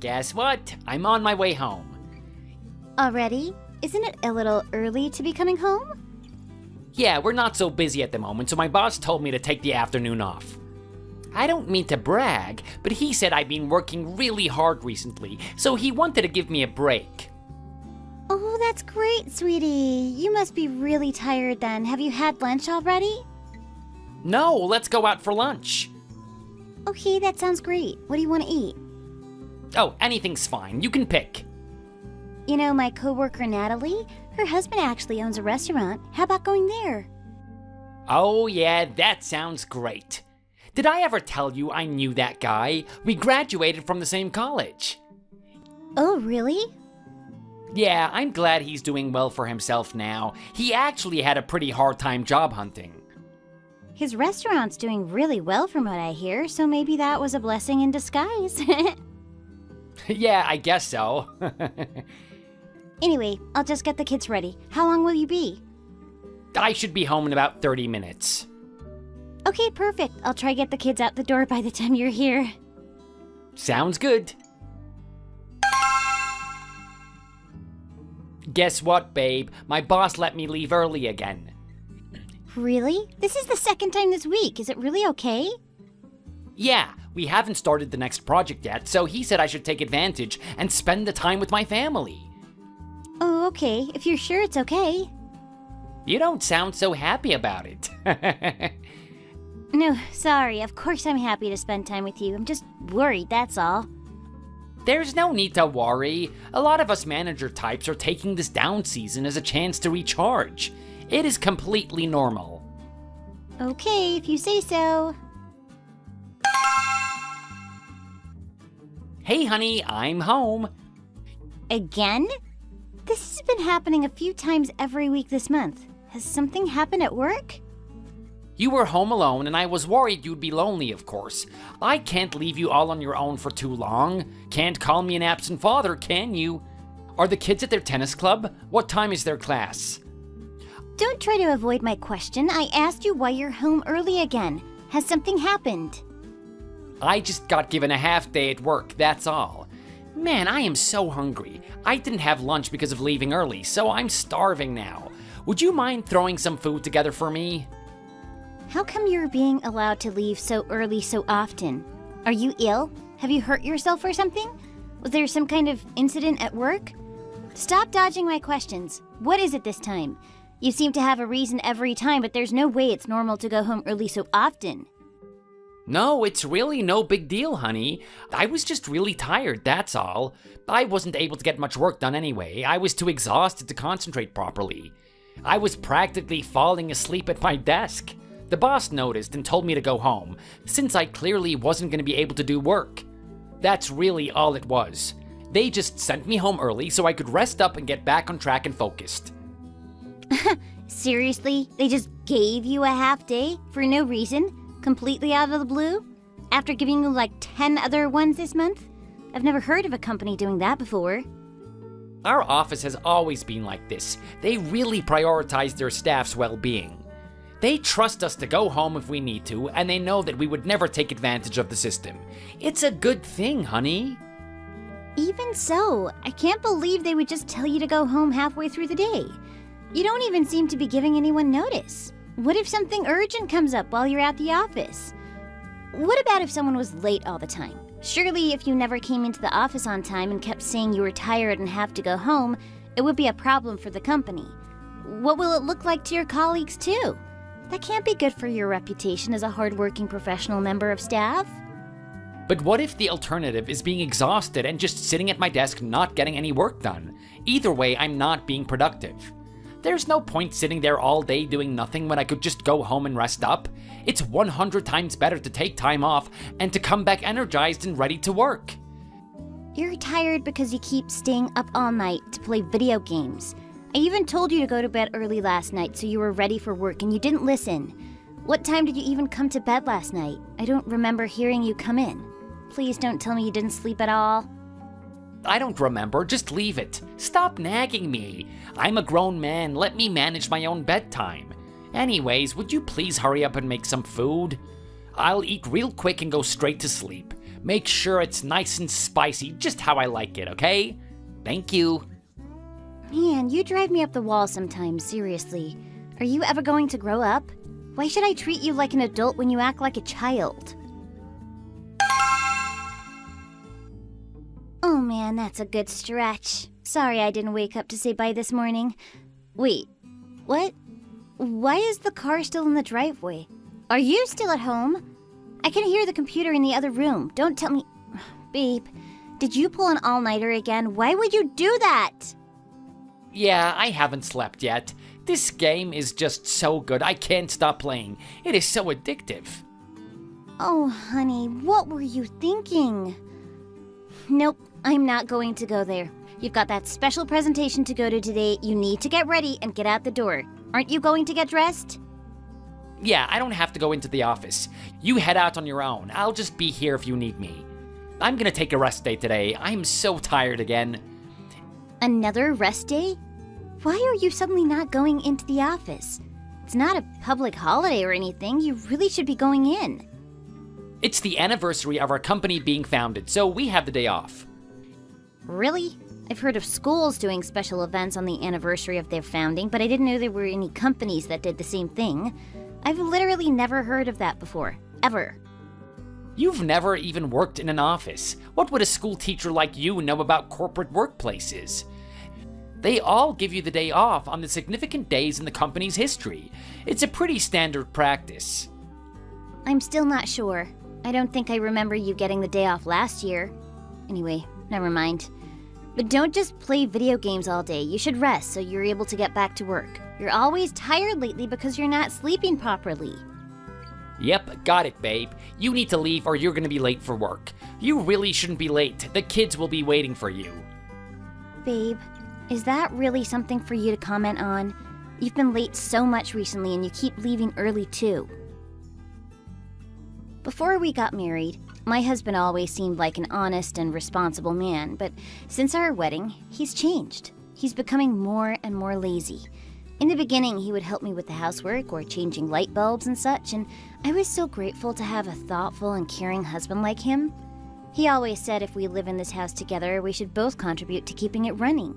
Guess what? I'm on my way home. Already? Isn't it a little early to be coming home? Yeah, we're not so busy at the moment, so my boss told me to take the afternoon off. I don't mean to brag, but he said I've been working really hard recently, so he wanted to give me a break. Oh, that's great, sweetie. You must be really tired then. Have you had lunch already? No, let's go out for lunch. Okay, that sounds great. What do you want to eat? Oh, anything's fine. You can pick. You know, my coworker Natalie, her husband actually owns a restaurant. How about going there? Oh yeah, that sounds great. Did I ever tell you I knew that guy? We graduated from the same college. Oh, really? Yeah, I'm glad he's doing well for himself now. He actually had a pretty hard time job hunting. His restaurant's doing really well from what I hear, so maybe that was a blessing in disguise. Yeah, I guess so. Anyway, I'll just get the kids ready. How long will you be? I should be home in about 30 minutes. Okay, perfect. I'll try get the kids out the door by the time you're here. Sounds good. Guess what, babe? My boss let me leave early again. Really? This is the second time this week. Is it really okay? Yeah, we haven't started the next project yet, so he said I should take advantage and spend the time with my family. Oh, okay. If you're sure it's okay. You don't sound so happy about it. No, sorry. Of course I'm happy to spend time with you. I'm just worried, that's all. There's no need to worry. A lot of us manager types are taking this down season as a chance to recharge. It is completely normal. Okay, if you say so. Hey honey, I'm home. Again? This has been happening a few times every week this month. Has something happened at work? You were home alone and I was worried you'd be lonely, of course. I can't leave you all on your own for too long. Can't call me an absent father, can you? Are the kids at their tennis club? What time is their class? Don't try to avoid my question. I asked you why you're home early again. Has something happened? I just got given a half day at work, that's all. Man, I am so hungry. I didn't have lunch because of leaving early, so I'm starving now. Would you mind throwing some food together for me? How come you're being allowed to leave so early so often? Are you ill? Have you hurt yourself or something? Was there some kind of incident at work? Stop dodging my questions. What is it this time? You seem to have a reason every time, but there's no way it's normal to go home early so often. No, it's really no big deal, honey. I was just really tired, that's all. I wasn't able to get much work done anyway. I was too exhausted to concentrate properly. I was practically falling asleep at my desk. The boss noticed and told me to go home, since I clearly wasn't going to be able to do work. That's really all it was. They just sent me home early so I could rest up and get back on track and focused. Seriously? They just gave you a half day for no reason? Completely out of the blue? After giving you like 10 other ones this month? I've never heard of a company doing that before. Our office has always been like this. They really prioritize their staff's well-being. They trust us to go home if we need to, and they know that we would never take advantage of the system. It's a good thing, honey. Even so, I can't believe they would just tell you to go home halfway through the day. You don't even seem to be giving anyone notice. What if something urgent comes up while you're at the office? What about if someone was late all the time? Surely if you never came into the office on time and kept saying you were tired and have to go home, it would be a problem for the company. What will it look like to your colleagues too? That can't be good for your reputation as a hardworking professional member of staff. But what if the alternative is being exhausted and just sitting at my desk not getting any work done? Either way, I'm not being productive. There's no point sitting there all day doing nothing when I could just go home and rest up. It's 100 times better to take time off and to come back energized and ready to work. You're tired because you keep staying up all night to play video games. I even told you to go to bed early last night so you were ready for work and you didn't listen. What time did you even come to bed last night? I don't remember hearing you come in. Please don't tell me you didn't sleep at all. I don't remember, just leave it. Stop nagging me. I'm a grown man, let me manage my own bedtime. Anyways, would you please hurry up and make some food? I'll eat real quick and go straight to sleep. Make sure it's nice and spicy, just how I like it, okay? Thank you. Man, you drive me up the wall sometimes, seriously. Are you ever going to grow up? Why should I treat you like an adult when you act like a child? Oh man, that's a good stretch. Sorry I didn't wake up to say bye this morning. Wait, what? Why is the car still in the driveway? Are you still at home? I can hear the computer in the other room. Don't tell me... Babe, did you pull an all-nighter again? Why would you do that? Yeah, I haven't slept yet. This game is just so good, I can't stop playing. It is so addictive. Oh, honey, what were you thinking? Nope, I'm not going to go there. You've got that special presentation to go to today. You need to get ready and get out the door. Aren't you going to get dressed? Yeah, I don't have to go into the office. You head out on your own. I'll just be here if you need me. I'm gonna take a rest day today. I'm so tired again. Another rest day? Why are you suddenly not going into the office? It's not a public holiday or anything. You really should be going in. It's the anniversary of our company being founded, so we have the day off. Really? I've heard of schools doing special events on the anniversary of their founding, but I didn't know there were any companies that did the same thing. I've literally never heard of that before. Ever. You've never even worked in an office. What would a school teacher like you know about corporate workplaces? They all give you the day off on the significant days in the company's history. It's a pretty standard practice. I'm still not sure. I don't think I remember you getting the day off last year. Anyway, never mind. But don't just play video games all day. You should rest so you're able to get back to work. You're always tired lately because you're not sleeping properly. Yep, got it, babe. You need to leave or you're gonna be late for work. You really shouldn't be late. The kids will be waiting for you. Babe, is that really something for you to comment on? You've been late so much recently and you keep leaving early too. Before we got married, my husband always seemed like an honest and responsible man, but since our wedding, he's changed. He's becoming more and more lazy. In the beginning, he would help me with the housework or changing light bulbs and such, and I was so grateful to have a thoughtful and caring husband like him. He always said if we live in this house together, we should both contribute to keeping it running.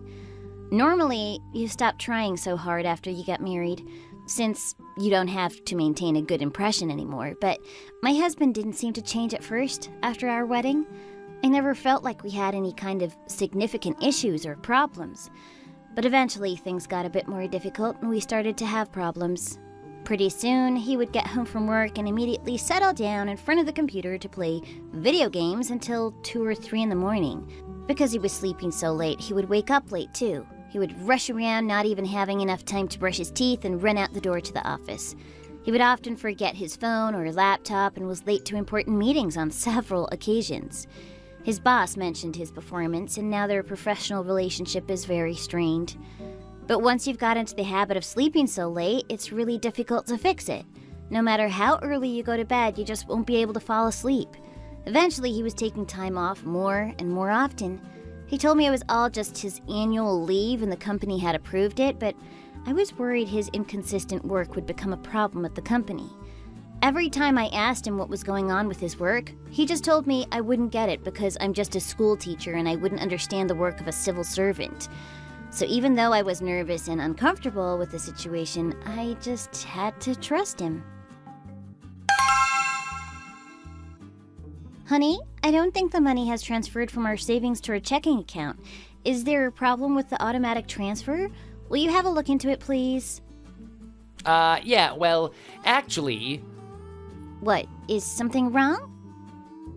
Normally, you stop trying so hard after you get married, since you don't have to maintain a good impression anymore, but my husband didn't seem to change at first after our wedding. I never felt like we had any kind of significant issues or problems. But eventually, things got a bit more difficult and we started to have problems. Pretty soon, he would get home from work and immediately settle down in front of the computer to play video games until 2 or 3 in the morning. Because he was sleeping so late, he would wake up late too. He would rush around, not even having enough time to brush his teeth, and run out the door to the office. He would often forget his phone or laptop and was late to important meetings on several occasions. His boss mentioned his performance, and now their professional relationship is very strained. But once you've got into the habit of sleeping so late, it's really difficult to fix it. No matter how early you go to bed, you just won't be able to fall asleep. Eventually, he was taking time off more and more often. He told me it was all just his annual leave and the company had approved it, but I was worried his inconsistent work would become a problem at the company. Every time I asked him what was going on with his work, he just told me I wouldn't get it because I'm just a school teacher and I wouldn't understand the work of a civil servant. So even though I was nervous and uncomfortable with the situation, I just had to trust him. Honey, I don't think the money has transferred from our savings to our checking account. Is there a problem with the automatic transfer? Will you have a look into it, please? Yeah, well, actually... What, is something wrong?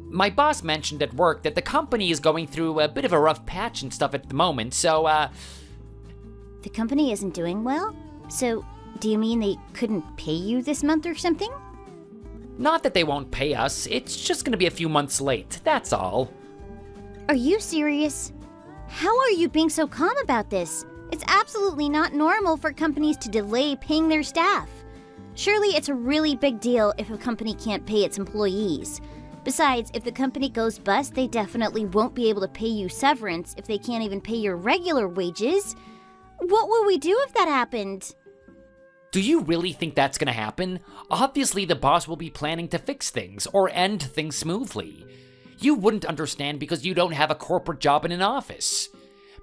My boss mentioned at work that the company is going through a bit of a rough patch and stuff at the moment, so, The company isn't doing well? So, do you mean they couldn't pay you this month or something? Not that they won't pay us, it's just gonna be a few months late, that's all. Are you serious? How are you being so calm about this? It's absolutely not normal for companies to delay paying their staff. Surely it's a really big deal if a company can't pay its employees. Besides, if the company goes bust, they definitely won't be able to pay you severance if they can't even pay your regular wages. What will we do if that happened? Do you really think that's gonna happen? Obviously the boss will be planning to fix things, or end things smoothly. You wouldn't understand because you don't have a corporate job in an office.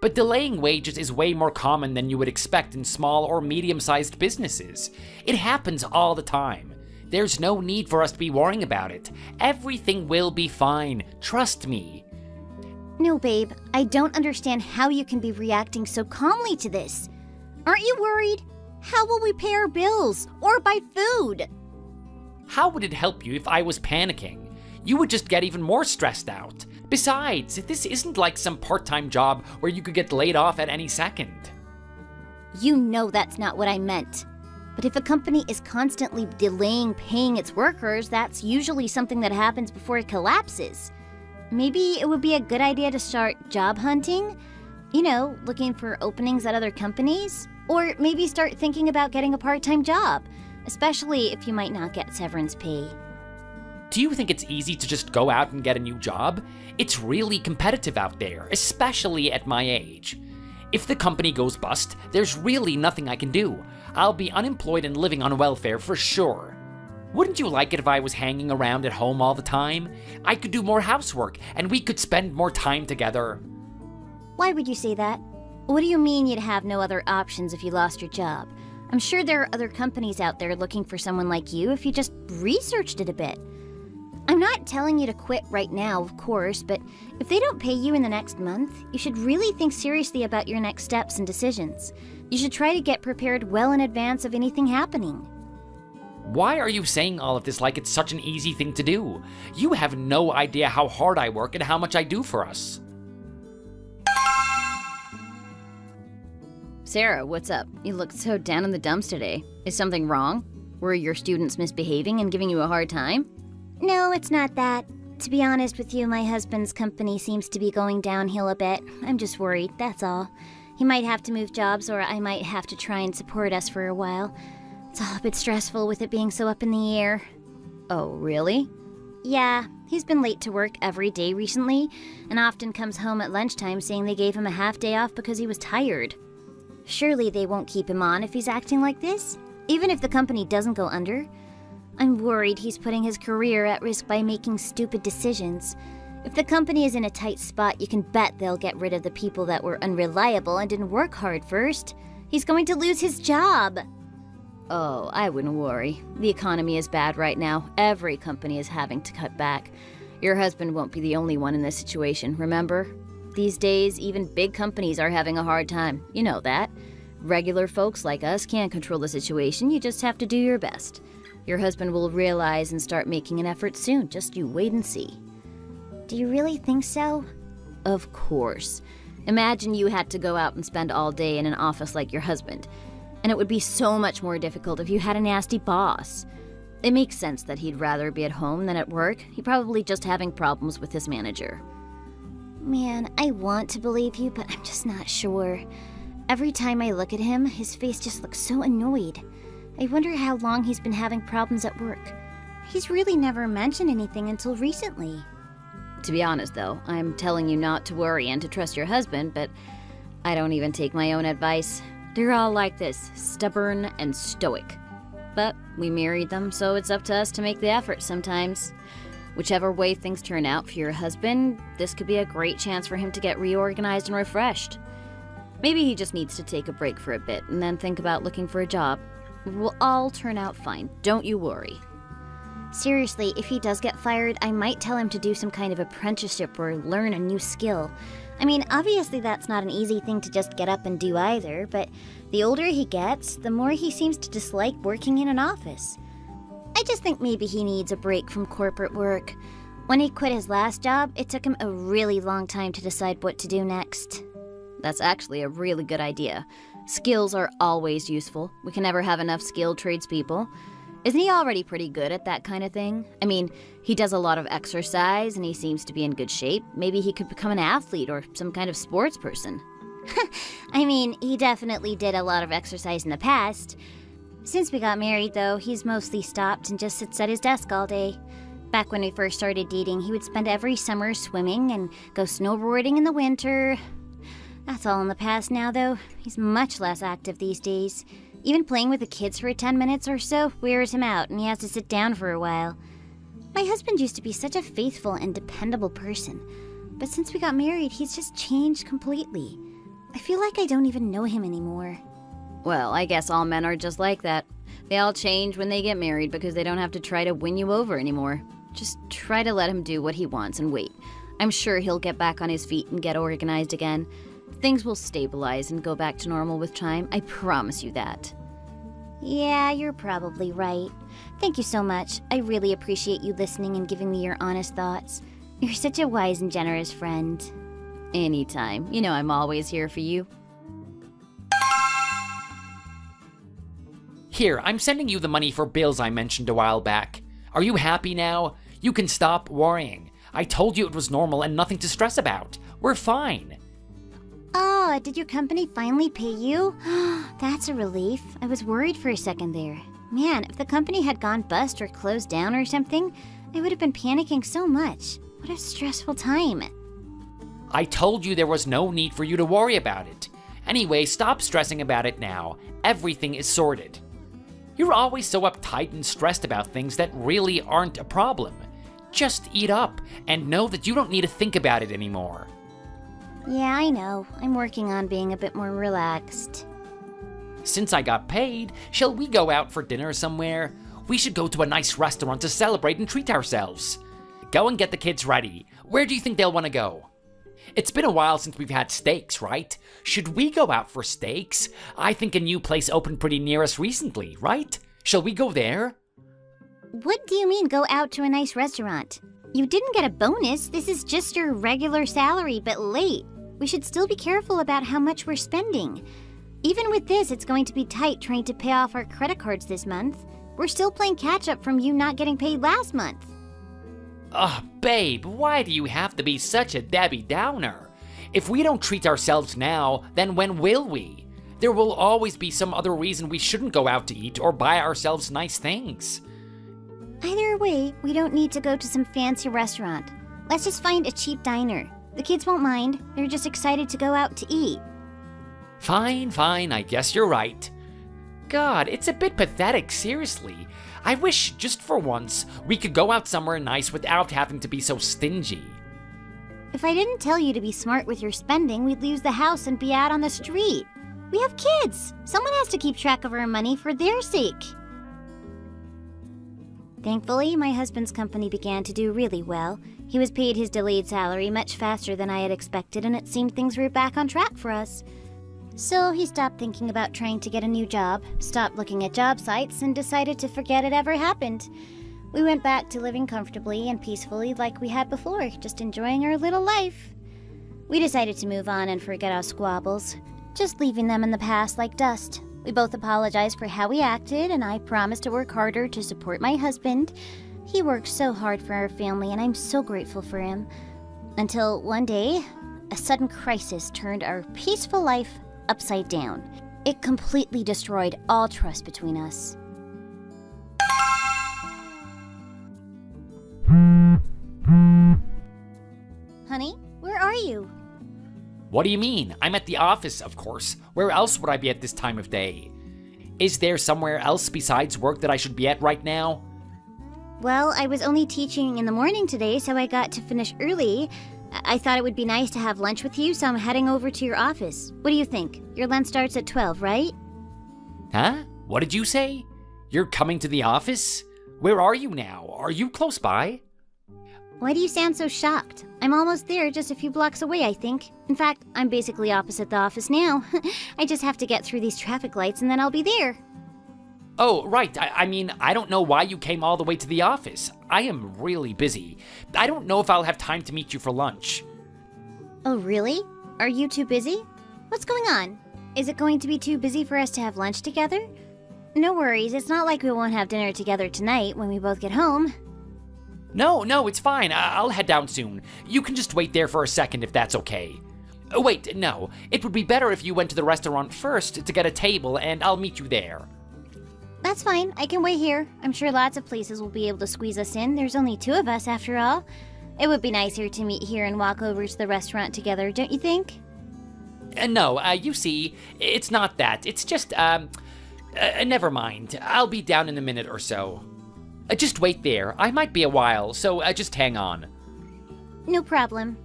But delaying wages is way more common than you would expect in small or medium-sized businesses. It happens all the time. There's no need for us to be worrying about it. Everything will be fine. Trust me. No, babe, I don't understand how you can be reacting so calmly to this. Aren't you worried? How will we pay our bills or buy food? How would it help you if I was panicking? You would just get even more stressed out. Besides, this isn't like some part-time job where you could get laid off at any second. You know that's not what I meant. But if a company is constantly delaying paying its workers, that's usually something that happens before it collapses. Maybe it would be a good idea to start job hunting? You know, looking for openings at other companies? Or maybe start thinking about getting a part-time job, especially if you might not get severance pay. Do you think it's easy to just go out and get a new job? It's really competitive out there, especially at my age. If the company goes bust, there's really nothing I can do. I'll be unemployed and living on welfare for sure. Wouldn't you like it if I was hanging around at home all the time? I could do more housework, and we could spend more time together. Why would you say that? What do you mean you'd have no other options if you lost your job? I'm sure there are other companies out there looking for someone like you if you just researched it a bit. I'm not telling you to quit right now, of course, but if they don't pay you in the next month, you should really think seriously about your next steps and decisions. You should try to get prepared well in advance of anything happening. Why are you saying all of this like it's such an easy thing to do? You have no idea how hard I work and how much I do for us. Sarah, what's up? You look so down in the dumps today. Is something wrong? Were your students misbehaving and giving you a hard time? No, it's not that. To be honest with you, my husband's company seems to be going downhill a bit. I'm just worried, that's all. He might have to move jobs, or I might have to try and support us for a while. It's all a bit stressful with it being so up in the air. Oh, really? Yeah, he's been late to work every day recently, and often comes home at lunchtime saying they gave him a half day off because he was tired. Surely they won't keep him on if he's acting like this, even if the company doesn't go under. I'm worried he's putting his career at risk by making stupid decisions. If the company is in a tight spot, you can bet they'll get rid of the people that were unreliable and didn't work hard first. He's going to lose his job. Oh, I wouldn't worry. The economy is bad right now. Every company is having to cut back. Your husband won't be the only one in this situation, remember? These days, even big companies are having a hard time. You know that. Regular folks like us can't control the situation. You just have to do your best. Your husband will realize and start making an effort soon. Just you wait and see. Do you really think so? Of course. Imagine you had to go out and spend all day in an office like your husband. And it would be so much more difficult if you had a nasty boss. It makes sense that he'd rather be at home than at work. He's probably just having problems with his manager. Man, I want to believe you, but I'm just not sure. Every time I look at him, his face just looks so annoyed. I wonder how long he's been having problems at work. He's really never mentioned anything until recently. To be honest, though, I'm telling you not to worry and to trust your husband, but I don't even take my own advice. They're all like this, stubborn and stoic. But we married them, so it's up to us to make the effort sometimes. Whichever way things turn out for your husband, this could be a great chance for him to get reorganized and refreshed. Maybe he just needs to take a break for a bit and then think about looking for a job. It will all turn out fine, don't you worry. Seriously, if he does get fired, I might tell him to do some kind of apprenticeship or learn a new skill. I mean, obviously that's not an easy thing to just get up and do either, but the older he gets, the more he seems to dislike working in an office. I just think maybe he needs a break from corporate work. When he quit his last job, it took him a really long time to decide what to do next. That's actually a really good idea. Skills are always useful. We can never have enough skilled tradespeople. Isn't he already pretty good at that kind of thing? I mean, he does a lot of exercise and he seems to be in good shape. Maybe he could become an athlete or some kind of sports person. I mean, he definitely did a lot of exercise in the past. Since we got married, though, he's mostly stopped and just sits at his desk all day. Back when we first started dating, he would spend every summer swimming and go snowboarding in the winter. That's all in the past now, though. He's much less active these days. Even playing with the kids for 10 minutes or so wears him out, and he has to sit down for a while. My husband used to be such a faithful and dependable person, but since we got married, he's just changed completely. I feel like I don't even know him anymore. Well, I guess all men are just like that. They all change when they get married because they don't have to try to win you over anymore. Just try to let him do what he wants and wait. I'm sure he'll get back on his feet and get organized again. Things will stabilize and go back to normal with time. I promise you that. Yeah, you're probably right. Thank you so much. I really appreciate you listening and giving me your honest thoughts. You're such a wise and generous friend. Anytime. You know I'm always here for you. Here, I'm sending you the money for bills I mentioned a while back. Are you happy now? You can stop worrying. I told you it was normal and nothing to stress about. We're fine. Oh, did your company finally pay you? That's a relief. I was worried for a second there. Man, if the company had gone bust or closed down or something, I would have been panicking so much. What a stressful time. I told you there was no need for you to worry about it. Anyway, stop stressing about it now. Everything is sorted. You're always so uptight and stressed about things that really aren't a problem. Just eat up and know that you don't need to think about it anymore. Yeah, I know. I'm working on being a bit more relaxed. Since I got paid, shall we go out for dinner somewhere? We should go to a nice restaurant to celebrate and treat ourselves. Go and get the kids ready. Where do you think they'll want to go? It's been a while since we've had steaks, right? Should we go out for steaks? I think a new place opened pretty near us recently, right? Shall we go there? What do you mean go out to a nice restaurant? You didn't get a bonus. This is just your regular salary, but late. We should still be careful about how much we're spending. Even with this, it's going to be tight trying to pay off our credit cards this month. We're still playing catch up from you not getting paid last month. Ugh, babe, why do you have to be such a Debbie Downer? If we don't treat ourselves now, then when will we? There will always be some other reason we shouldn't go out to eat or buy ourselves nice things. Either way, we don't need to go to some fancy restaurant. Let's just find a cheap diner. The kids won't mind. They're just excited to go out to eat. Fine, I guess you're right. God, it's a bit pathetic, seriously. I wish, just for once, we could go out somewhere nice without having to be so stingy. If I didn't tell you to be smart with your spending, we'd lose the house and be out on the street. We have kids. Someone has to keep track of our money for their sake. Thankfully, my husband's company began to do really well. He was paid his delayed salary much faster than I had expected, and it seemed things were back on track for us. So he stopped thinking about trying to get a new job, stopped looking at job sites, and decided to forget it ever happened. We went back to living comfortably and peacefully like we had before, just enjoying our little life. We decided to move on and forget our squabbles, just leaving them in the past like dust. We both apologized for how we acted, and I promised to work harder to support my husband. He works so hard for our family, and I'm so grateful for him. Until one day, a sudden crisis turned our peaceful life upside down. It completely destroyed all trust between us. Honey, where are you? What do you mean? I'm at the office, of course. Where else would I be at this time of day? Is there somewhere else besides work that I should be at right now? Well, I was only teaching in the morning today, so I got to finish early. I thought it would be nice to have lunch with you, so I'm heading over to your office. What do you think? Your lunch starts at 12, right? Huh? What did you say? You're coming to the office? Where are you now? Are you close by? Why do you sound so shocked? I'm almost there, just a few blocks away, I think. In fact, I'm basically opposite the office now. I just have to get through these traffic lights and then I'll be there. Oh, right. I mean, I don't know why you came all the way to the office. I am really busy. I don't know if I'll have time to meet you for lunch. Oh, really? Are you too busy? What's going on? Is it going to be too busy for us to have lunch together? No worries, it's not like we won't have dinner together tonight when we both get home. No, it's fine. I'll head down soon. You can just wait there for a second if that's okay. Oh, wait, no. It would be better if you went to the restaurant first to get a table, and I'll meet you there. That's fine, I can wait here. I'm sure lots of places will be able to squeeze us in. There's only two of us after all. It would be nicer to meet here and walk over to the restaurant together, don't you think? No, you see, it's not that. It's just, never mind. I'll be down in a minute or so. Just wait there. I might be a while, so just hang on. No problem.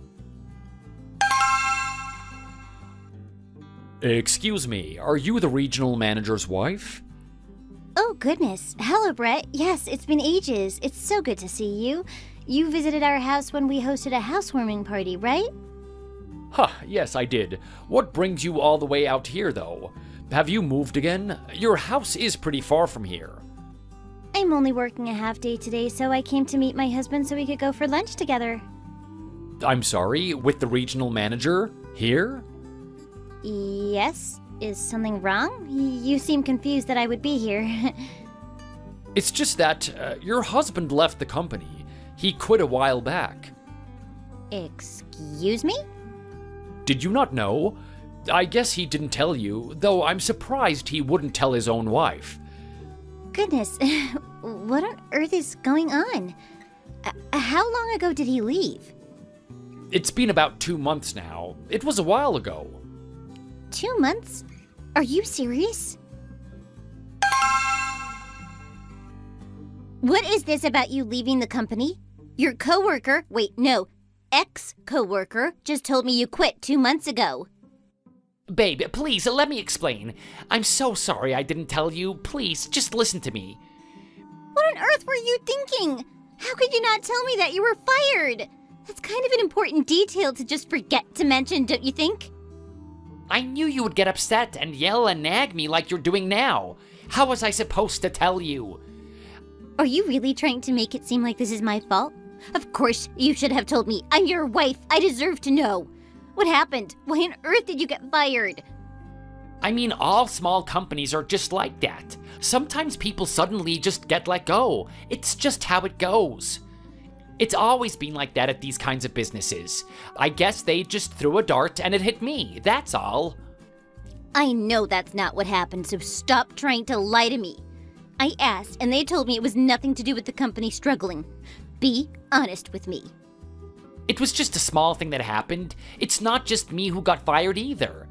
Excuse me, are you the regional manager's wife? Oh, goodness. Hello, Brett. Yes, it's been ages. It's so good to see you. You visited our house when we hosted a housewarming party, right? Yes, I did. What brings you all the way out here, though? Have you moved again? Your house is pretty far from here. I'm only working a half day today, so I came to meet my husband so we could go for lunch together. I'm sorry, with the regional manager? Here? Yes? Is something wrong? You seem confused that I would be here. It's just that your husband left the company. He quit a while back. Excuse me? Did you not know? I guess he didn't tell you, though I'm surprised he wouldn't tell his own wife. Goodness, what on earth is going on? How long ago did he leave? It's been about 2 months now. It was a while ago. 2 months? Are you serious? What is this about you leaving the company? Your coworker, ex-coworker, just told me you quit 2 months ago. Babe, please, let me explain. I'm so sorry I didn't tell you. Please, just listen to me. What on earth were you thinking? How could you not tell me that you were fired? That's kind of an important detail to just forget to mention, don't you think? I knew you would get upset and yell and nag me like you're doing now. How was I supposed to tell you? Are you really trying to make it seem like this is my fault? Of course, you should have told me. I'm your wife. I deserve to know. What happened? Why on earth did you get fired? I mean, all small companies are just like that. Sometimes people suddenly just get let go. It's just how it goes. It's always been like that at these kinds of businesses. I guess they just threw a dart and it hit me, that's all. I know that's not what happened, so stop trying to lie to me. I asked, and they told me it was nothing to do with the company struggling. Be honest with me. It was just a small thing that happened. It's not just me who got fired either.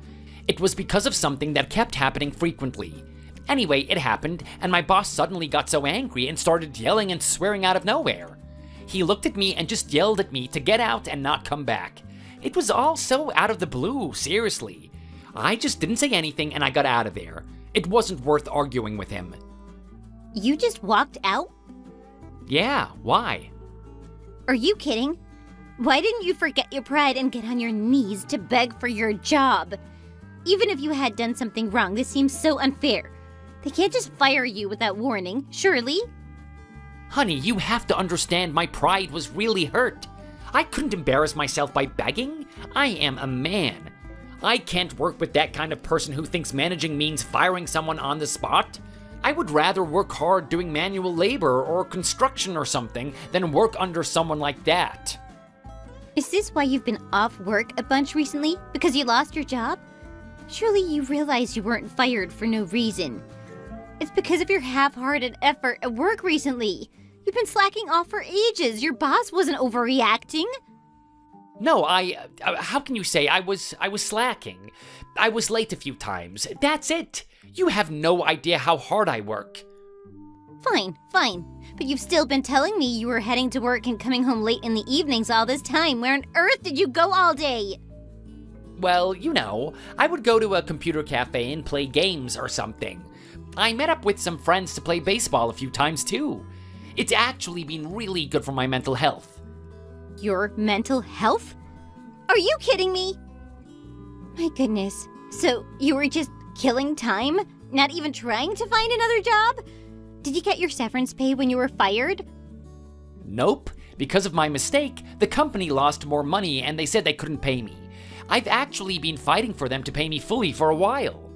It was because of something that kept happening frequently. Anyway, it happened, and my boss suddenly got so angry and started yelling and swearing out of nowhere. He looked at me and just yelled at me to get out and not come back. It was all so out of the blue, seriously. I just didn't say anything and I got out of there. It wasn't worth arguing with him. You just walked out? Yeah, why? Are you kidding? Why didn't you forget your pride and get on your knees to beg for your job? Even if you had done something wrong, this seems so unfair. They can't just fire you without warning, surely? Honey, you have to understand my pride was really hurt. I couldn't embarrass myself by begging. I am a man. I can't work with that kind of person who thinks managing means firing someone on the spot. I would rather work hard doing manual labor or construction or something than work under someone like that. Is this why you've been off work a bunch recently? Because you lost your job? Surely you realize you weren't fired for no reason. It's because of your half-hearted effort at work recently. You've been slacking off for ages. Your boss wasn't overreacting. No, how can you say I was slacking? I was late a few times. That's it. You have no idea how hard I work. Fine. But you've still been telling me you were heading to work and coming home late in the evenings all this time. Where on earth did you go all day? Well, you know, I would go to a computer cafe and play games or something. I met up with some friends to play baseball a few times too. It's actually been really good for my mental health. Your mental health? Are you kidding me? My goodness. So you were just killing time? Not even trying to find another job? Did you get your severance pay when you were fired? Nope. Because of my mistake, the company lost more money and they said they couldn't pay me. I've actually been fighting for them to pay me fully for a while.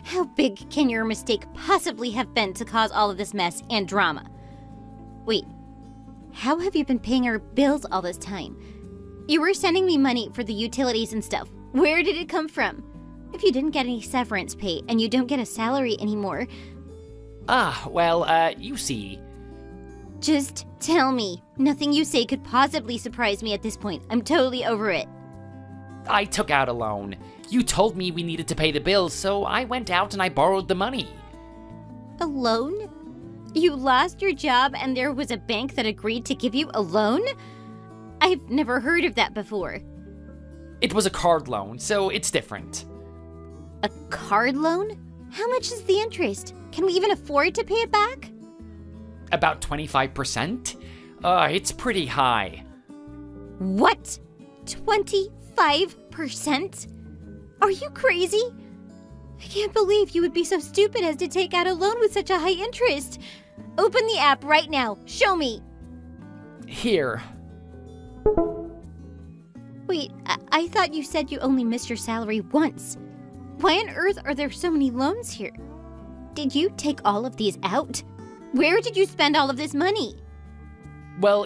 How big can your mistake possibly have been to cause all of this mess and drama? Wait, how have you been paying our bills all this time? You were sending me money for the utilities and stuff. Where did it come from? If you didn't get any severance pay and you don't get a salary anymore... You see... Just tell me. Nothing you say could possibly surprise me at this point. I'm totally over it. I took out a loan. You told me we needed to pay the bills, so I went out and I borrowed the money. A loan? You lost your job and there was a bank that agreed to give you a loan? I've never heard of that before. It was a card loan, so it's different. A card loan? How much is the interest? Can we even afford to pay it back? About 25%? It's pretty high. What? 25%? Are you crazy? I can't believe you would be so stupid as to take out a loan with such a high interest. Open the app right now. Show me. Here. Wait, I thought you said you only missed your salary once. Why on earth are there so many loans here? Did you take all of these out? Where did you spend all of this money? Well,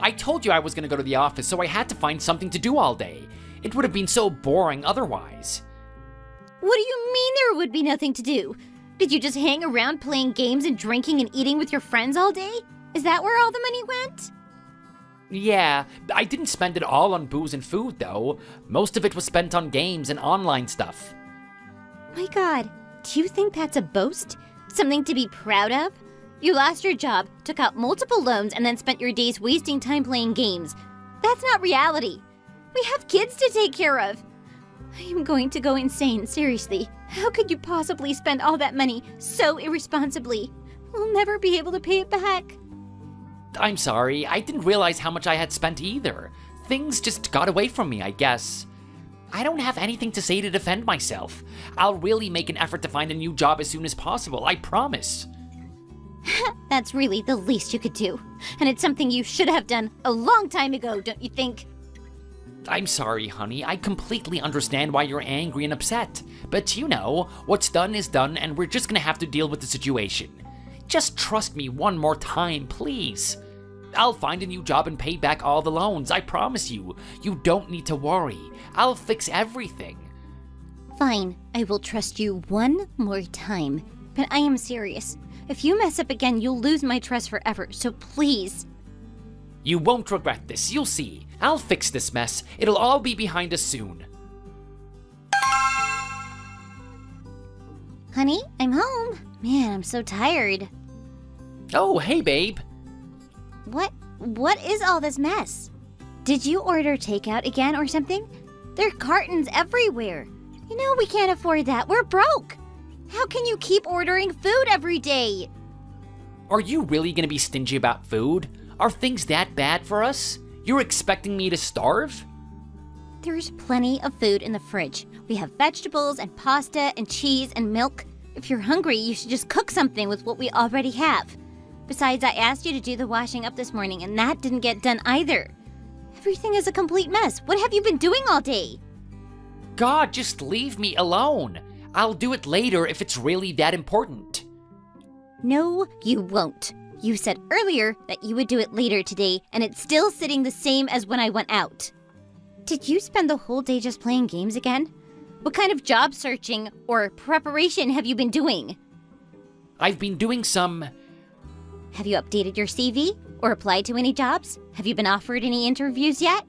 I told you I was gonna go to the office, so I had to find something to do all day. It would have been so boring otherwise. What do you mean there would be nothing to do? Did you just hang around playing games and drinking and eating with your friends all day? Is that where all the money went? Yeah, I didn't spend it all on booze and food, though. Most of it was spent on games and online stuff. My God, do you think that's a boast? Something to be proud of? You lost your job, took out multiple loans, and then spent your days wasting time playing games. That's not reality. We have kids to take care of. I am going to go insane, seriously. How could you possibly spend all that money so irresponsibly? We'll never be able to pay it back. I'm sorry, I didn't realize how much I had spent either. Things just got away from me, I guess. I don't have anything to say to defend myself. I'll really make an effort to find a new job as soon as possible, I promise. That's really the least you could do. And it's something you should have done a long time ago, don't you think? I'm sorry, honey. I completely understand why you're angry and upset. But what's done is done, and we're just gonna have to deal with the situation. Just trust me one more time, please. I'll find a new job and pay back all the loans, I promise you. You don't need to worry. I'll fix everything. Fine, I will trust you one more time. But I am serious. If you mess up again, you'll lose my trust forever, so please. You won't regret this, you'll see. I'll fix this mess. It'll all be behind us soon. Honey, I'm home. Man, I'm so tired. Oh, hey, babe. What is all this mess? Did you order takeout again or something? There are cartons everywhere. You know we can't afford that. We're broke. How can you keep ordering food every day? Are you really gonna be stingy about food? Are things that bad for us? You're expecting me to starve? There's plenty of food in the fridge. We have vegetables and pasta and cheese and milk. If you're hungry, you should just cook something with what we already have. Besides, I asked you to do the washing up this morning, and that didn't get done either. Everything is a complete mess. What have you been doing all day? God, just leave me alone. I'll do it later if it's really that important. No, you won't. You said earlier that you would do it later today, and it's still sitting the same as when I went out. Did you spend the whole day just playing games again? What kind of job searching or preparation have you been doing? I've been doing some... Have you updated your CV or applied to any jobs? Have you been offered any interviews yet?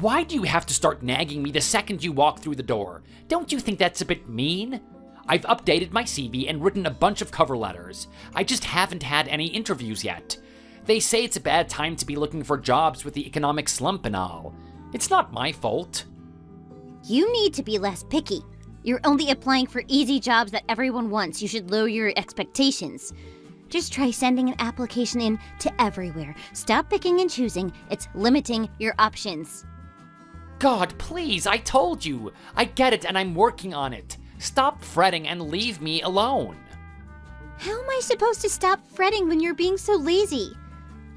Why do you have to start nagging me the second you walk through the door? Don't you think that's a bit mean? I've updated my CV and written a bunch of cover letters. I just haven't had any interviews yet. They say it's a bad time to be looking for jobs with the economic slump and all. It's not my fault. You need to be less picky. You're only applying for easy jobs that everyone wants. You should lower your expectations. Just try sending an application in to everywhere. Stop picking and choosing. It's limiting your options. God, please, I told you. I get it and I'm working on it. Stop fretting and leave me alone. How am I supposed to stop fretting when you're being so lazy?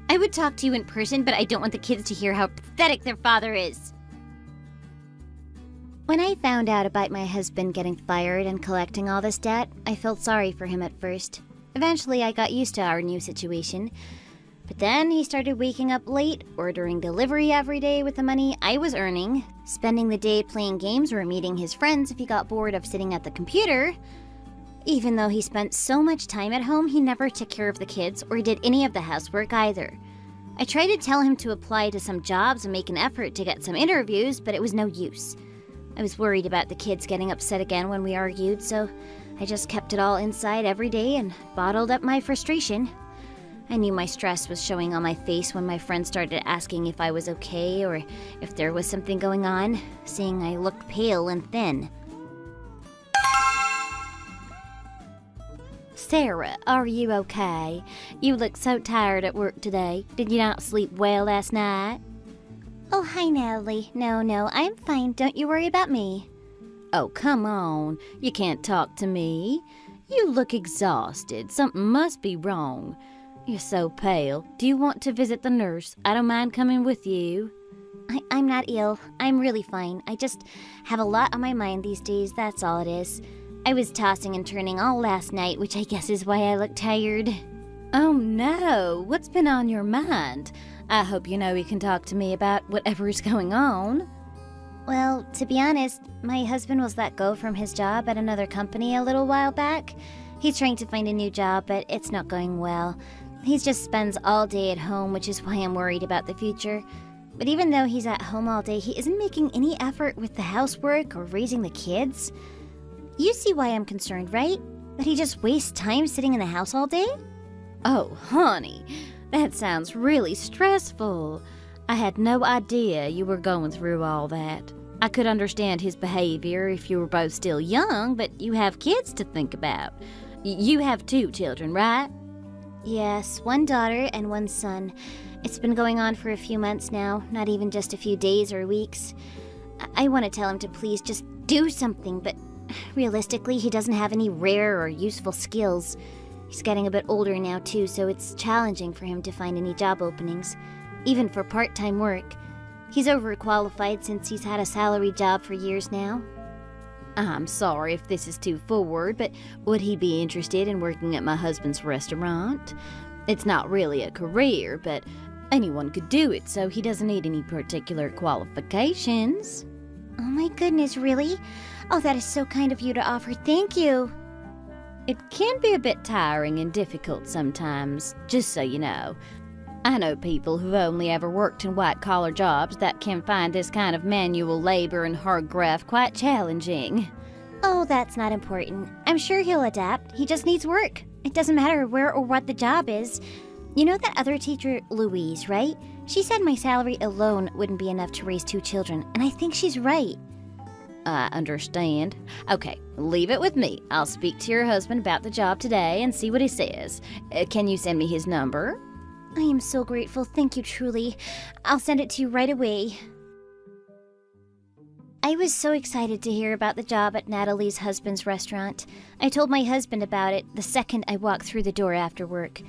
I would talk to you in person, but I don't want the kids to hear how pathetic their father is. When I found out about my husband getting fired and collecting all this debt, I felt sorry for him at first. Eventually, I got used to our new situation. But then he started waking up late, ordering delivery every day with the money I was earning, spending the day playing games or meeting his friends if he got bored of sitting at the computer. Even though he spent so much time at home, he never took care of the kids or did any of the housework either. I tried to tell him to apply to some jobs and make an effort to get some interviews, but it was no use. I was worried about the kids getting upset again when we argued, so I just kept it all inside every day and bottled up my frustration. I knew my stress was showing on my face when my friends started asking if I was okay or if there was something going on, seeing I looked pale and thin. Sarah, are you okay? You look so tired at work today. Did you not sleep well last night? Oh, hi, Natalie. No, I'm fine. Don't you worry about me. Oh, come on. You can't talk to me. You look exhausted. Something must be wrong. You're so pale. Do you want to visit the nurse? I don't mind coming with you. I'm not ill. I'm really fine. I just have a lot on my mind these days, that's all it is. I was tossing and turning all last night, which I guess is why I look tired. Oh no, what's been on your mind? I hope you know you can talk to me about whatever's going on. Well, to be honest, my husband was let go from his job at another company a little while back. He's trying to find a new job, but it's not going well. He just spends all day at home, which is why I'm worried about the future. But even though he's at home all day, he isn't making any effort with the housework or raising the kids. You see why I'm concerned, right? That he just wastes time sitting in the house all day? Oh, honey, that sounds really stressful. I had no idea you were going through all that. I could understand his behavior if you were both still young, but you have kids to think about. You have 2 children, right? Yes, 1 daughter and 1 son. It's been going on for a few months now, not even just a few days or weeks. I want to tell him to please just do something, but realistically, he doesn't have any rare or useful skills. He's getting a bit older now, too, so it's challenging for him to find any job openings, even for part-time work. He's overqualified since he's had a salary job for years now. I'm sorry if this is too forward, but would he be interested in working at my husband's restaurant? It's not really a career, but anyone could do it, so he doesn't need any particular qualifications. Oh my goodness, really? Oh, that is so kind of you to offer. Thank you. It can be a bit tiring and difficult sometimes, just so you know. I know people who've only ever worked in white-collar jobs that can find this kind of manual labor and hard graft quite challenging. Oh, that's not important. I'm sure he'll adapt. He just needs work. It doesn't matter where or what the job is. You know that other teacher, Louise, right? She said my salary alone wouldn't be enough to raise 2 children, and I think she's right. I understand. Okay, leave it with me. I'll speak to your husband about the job today and see what he says. Can you send me his number? I am so grateful. Thank you, truly. I'll send it to you right away. I was so excited to hear about the job at Natalie's husband's restaurant. I told my husband about it the second I walked through the door after work.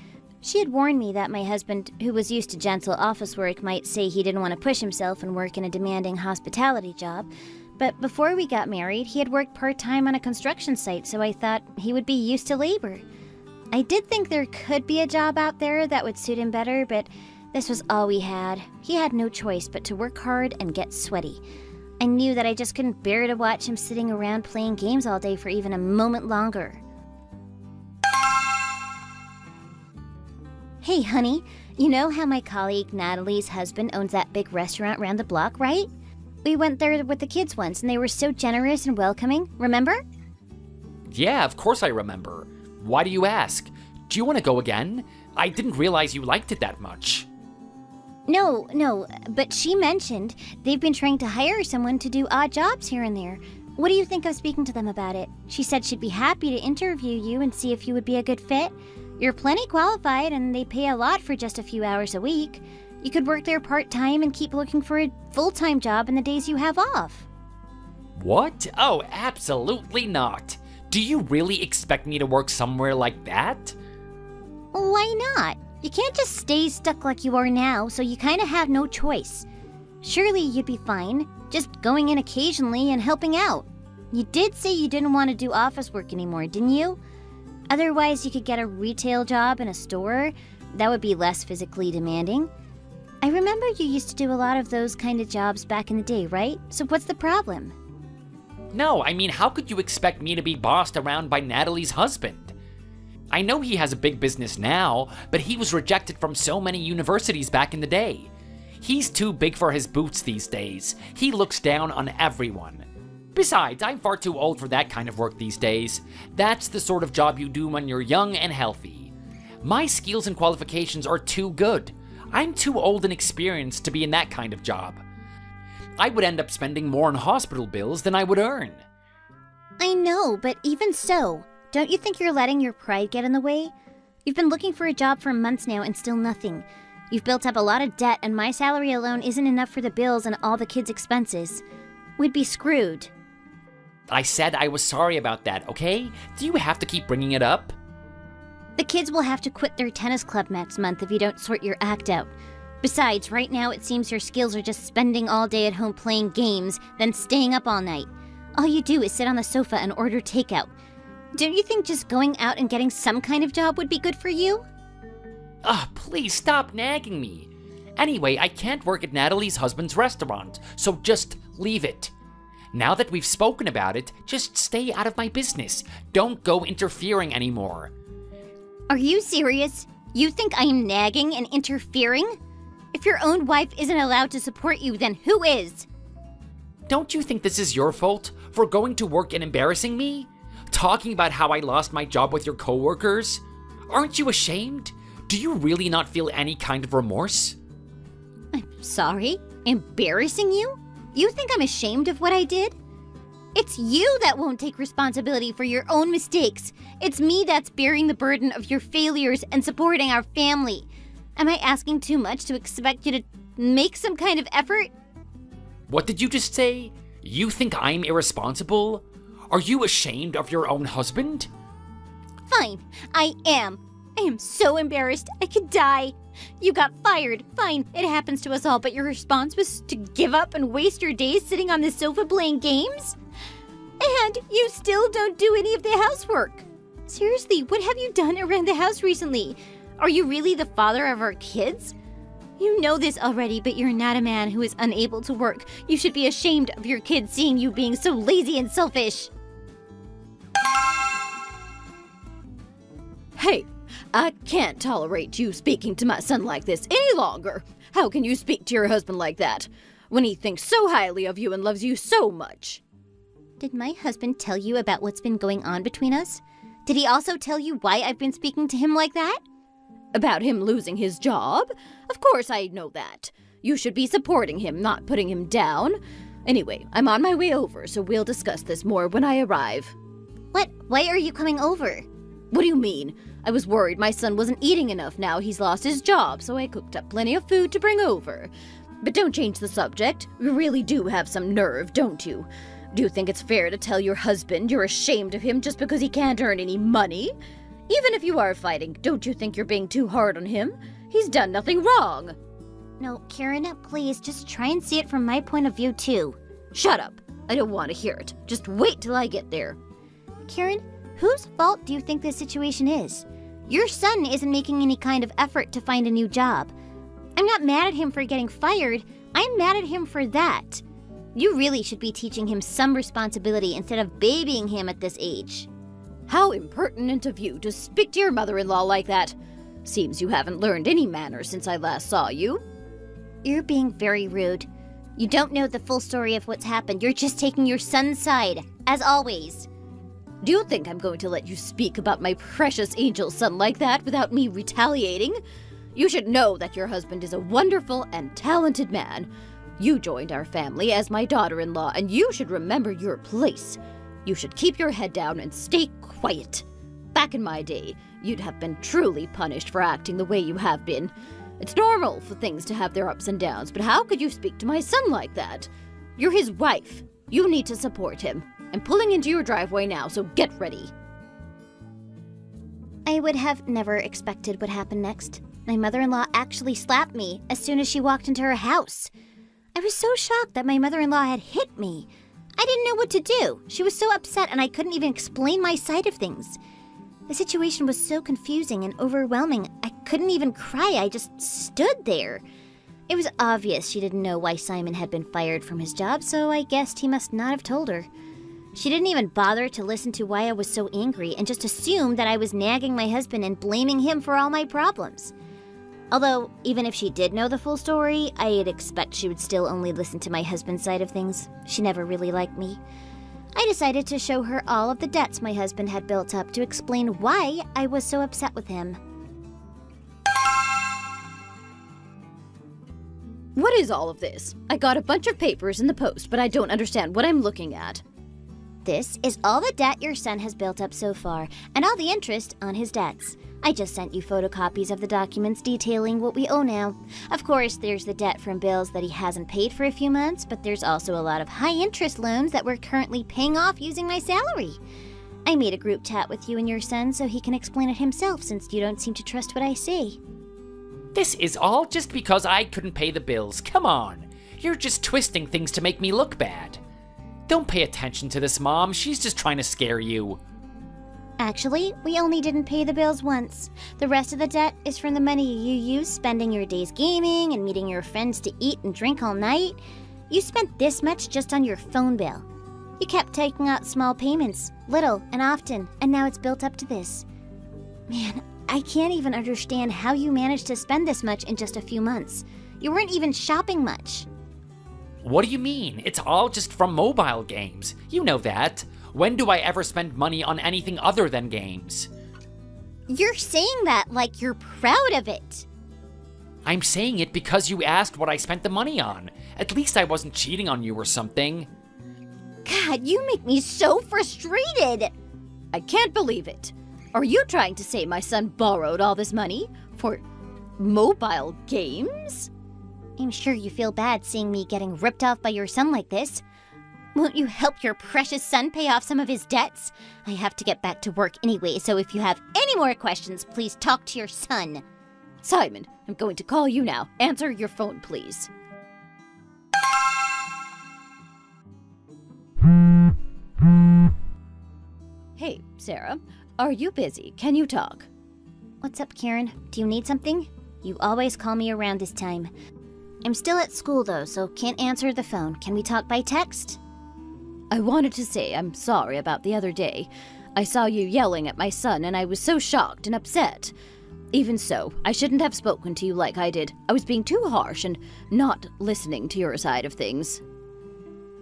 She had warned me that my husband, who was used to gentle office work, might say he didn't want to push himself and work in a demanding hospitality job. But before we got married, he had worked part-time on a construction site, so I thought he would be used to labor. I did think there could be a job out there that would suit him better, but this was all we had. He had no choice but to work hard and get sweaty. I knew that I just couldn't bear to watch him sitting around playing games all day for even a moment longer. Hey, honey, you know how my colleague Natalie's husband owns that big restaurant round the block, right? We went there with the kids once, and they were so generous and welcoming, remember? Yeah, of course I remember. Why do you ask? Do you want to go again? I didn't realize you liked it that much. No, but she mentioned they've been trying to hire someone to do odd jobs here and there. What do you think of speaking to them about it? She said she'd be happy to interview you and see if you would be a good fit. You're plenty qualified, and they pay a lot for just a few hours a week. You could work there part-time and keep looking for a full-time job in the days you have off. What? Oh, absolutely not. Do you really expect me to work somewhere like that? Why not? You can't just stay stuck like you are now, so you kind of have no choice. Surely you'd be fine, just going in occasionally and helping out. You did say you didn't want to do office work anymore, didn't you? Otherwise, you could get a retail job in a store. That would be less physically demanding. I remember you used to do a lot of those kind of jobs back in the day, right? So what's the problem? No, I mean, how could you expect me to be bossed around by Natalie's husband? I know he has a big business now, but he was rejected from so many universities back in the day. He's too big for his boots these days. He looks down on everyone. Besides, I'm far too old for that kind of work these days. That's the sort of job you do when you're young and healthy. My skills and qualifications are too good. I'm too old and experienced to be in that kind of job. I would end up spending more on hospital bills than I would earn. I know, but even so, don't you think you're letting your pride get in the way? You've been looking for a job for months now and still nothing. You've built up a lot of debt, and my salary alone isn't enough for the bills and all the kids' expenses. We'd be screwed. I said I was sorry about that, okay? Do you have to keep bringing it up? The kids will have to quit their tennis club next month if you don't sort your act out. Besides, right now it seems your skills are just spending all day at home playing games, then staying up all night. All you do is sit on the sofa and order takeout. Don't you think just going out and getting some kind of job would be good for you? Please stop nagging me. Anyway, I can't work at Natalie's husband's restaurant, so just leave it. Now that we've spoken about it, just stay out of my business. Don't go interfering anymore. Are you serious? You think I'm nagging and interfering? If your own wife isn't allowed to support you, then who is? Don't you think this is your fault for going to work and embarrassing me? Talking about how I lost my job with your coworkers? Aren't you ashamed? Do you really not feel any kind of remorse? I'm sorry? Embarrassing you? You think I'm ashamed of what I did? It's you that won't take responsibility for your own mistakes. It's me that's bearing the burden of your failures and supporting our family. Am I asking too much to expect you to make some kind of effort? What did you just say? You think I'm irresponsible? Are you ashamed of your own husband? Fine, I am. I am so embarrassed I could die. You got fired. Fine, it happens to us all, but your response was to give up and waste your days sitting on the sofa playing games? And you still don't do any of the housework. Seriously, what have you done around the house recently? Are you really the father of our kids? You know this already, but you're not a man who is unable to work. You should be ashamed of your kids seeing you being so lazy and selfish. Hey, I can't tolerate you speaking to my son like this any longer. How can you speak to your husband like that when he thinks so highly of you and loves you so much? Did my husband tell you about what's been going on between us? Did he also tell you why I've been speaking to him like that? About him losing his job? Of course I know that. You should be supporting him, not putting him down. Anyway, I'm on my way over, so we'll discuss this more when I arrive. What? Why are you coming over? What do you mean? I was worried my son wasn't eating enough now he's lost his job, so I cooked up plenty of food to bring over. But don't change the subject. You really do have some nerve, don't you? Do you think it's fair to tell your husband you're ashamed of him just because he can't earn any money? Even if you are fighting, don't you think you're being too hard on him? He's done nothing wrong. No, Karen, please, just try and see it from my point of view, too. Shut up. I don't want to hear it. Just wait till I get there. Karen, whose fault do you think this situation is? Your son isn't making any kind of effort to find a new job. I'm not mad at him for getting fired. I'm mad at him for that. You really should be teaching him some responsibility instead of babying him at this age. How impertinent of you to speak to your mother-in-law like that. Seems you haven't learned any manners since I last saw you. You're being very rude. You don't know the full story of what's happened. You're just taking your son's side, as always. Do you think I'm going to let you speak about my precious angel son like that without me retaliating? You should know that your husband is a wonderful and talented man. You joined our family as my daughter-in-law, and you should remember your place. You should keep your head down and stay quiet. Back in my day, you'd have been truly punished for acting the way you have been. It's normal for things to have their ups and downs, but how could you speak to my son like that? You're his wife. You need to support him. I'm pulling into your driveway now, so get ready. I would have never expected what happened next. My mother-in-law actually slapped me as soon as she walked into her house. I was so shocked that my mother-in-law had hit me. I didn't know what to do. She was so upset and I couldn't even explain my side of things. The situation was so confusing and overwhelming, I couldn't even cry. I just stood there. It was obvious she didn't know why Simon had been fired from his job, so I guessed he must not have told her. She didn't even bother to listen to why I was so angry and just assumed that I was nagging my husband and blaming him for all my problems. Although, even if she did know the full story, I'd expect she would still only listen to my husband's side of things. She never really liked me. I decided to show her all of the debts my husband had built up to explain why I was so upset with him. What is all of this? I got a bunch of papers in the post, but I don't understand what I'm looking at. This is all the debt your son has built up so far, and all the interest on his debts. I just sent you photocopies of the documents detailing what we owe now. Of course, there's the debt from bills that he hasn't paid for a few months, but there's also a lot of high-interest loans that we're currently paying off using my salary. I made a group chat with you and your son so he can explain it himself, since you don't seem to trust what I say. This is all just because I couldn't pay the bills. Come on. You're just twisting things to make me look bad. Don't pay attention to this, Mom. She's just trying to scare you. Actually, we only didn't pay the bills once. The rest of the debt is from the money you used spending your days gaming and meeting your friends to eat and drink all night. You spent this much just on your phone bill. You kept taking out small payments, little and often, and now it's built up to this. Man, I can't even understand how you managed to spend this much in just a few months. You weren't even shopping much. What do you mean? It's all just from mobile games. You know that. When do I ever spend money on anything other than games? You're saying that like you're proud of it. I'm saying it because you asked what I spent the money on. At least I wasn't cheating on you or something. God, you make me so frustrated. I can't believe it. Are you trying to say my son borrowed all this money for mobile games? I'm sure you feel bad seeing me getting ripped off by your son like this. Won't you help your precious son pay off some of his debts? I have to get back to work anyway, so if you have any more questions, please talk to your son. Simon, I'm going to call you now. Answer your phone, please. Hey, Sarah. Are you busy? Can you talk? What's up, Karen? Do you need something? You always call me around this time. I'm still at school though, so can't answer the phone. Can we talk by text? I wanted to say I'm sorry about the other day. I saw you yelling at my son and I was so shocked and upset. Even so, I shouldn't have spoken to you like I did. I was being too harsh and not listening to your side of things.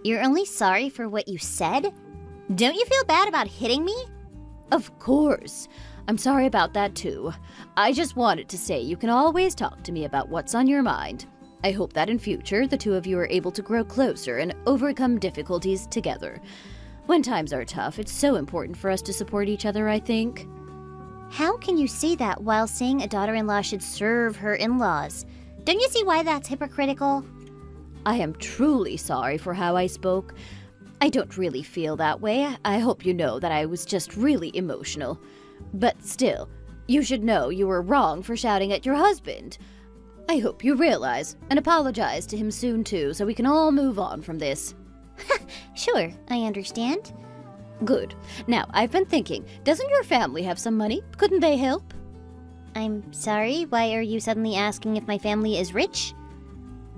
You're only sorry for what you said? Don't you feel bad about hitting me? Of course. I'm sorry about that too. I just wanted to say you can always talk to me about what's on your mind. I hope that in future, the two of you are able to grow closer and overcome difficulties together. When times are tough, it's so important for us to support each other, I think. How can you say that while saying a daughter-in-law should serve her in-laws? Don't you see why that's hypocritical? I am truly sorry for how I spoke. I don't really feel that way. I hope you know that I was just really emotional. But still, you should know you were wrong for shouting at your husband. I hope you realize and apologize to him soon too, so we can all move on from this. Sure, I understand. Good. Now, I've been thinking, doesn't your family have some money? Couldn't they help? I'm sorry, why are you suddenly asking if my family is rich?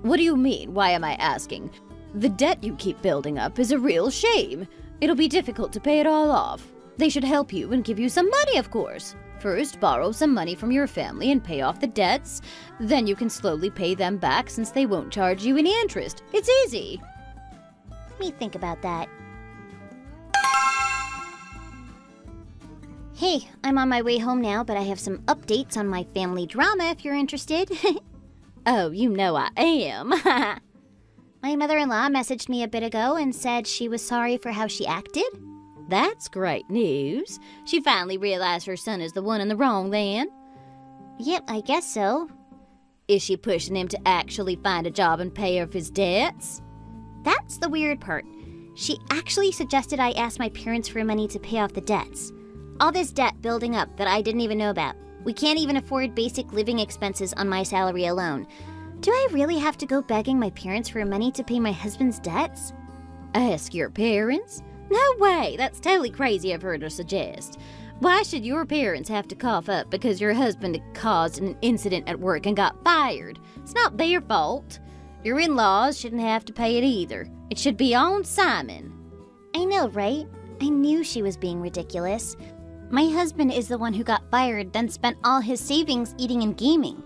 What do you mean, why am I asking? The debt you keep building up is a real shame. It'll be difficult to pay it all off. They should help you and give you some money, of course. First, borrow some money from your family and pay off the debts. Then you can slowly pay them back since they won't charge you any interest. It's easy. Let me think about that. Hey, I'm on my way home now, but I have some updates on my family drama if you're interested. Oh, you know I am. My mother-in-law messaged me a bit ago and said she was sorry for how she acted. That's great news. She finally realized her son is the one in the wrong then. Yep, I guess so. Is she pushing him to actually find a job and pay off his debts? That's the weird part. She actually suggested I ask my parents for money to pay off the debts. All this debt building up that I didn't even know about. We can't even afford basic living expenses on my salary alone. Do I really have to go begging my parents for money to pay my husband's debts? Ask your parents? No way, that's totally crazy of her to suggest. Why should your parents have to cough up because your husband caused an incident at work and got fired? It's not their fault. Your in-laws shouldn't have to pay it either. It should be on Simon. I know, right? I knew she was being ridiculous. My husband is the one who got fired, then spent all his savings eating and gaming.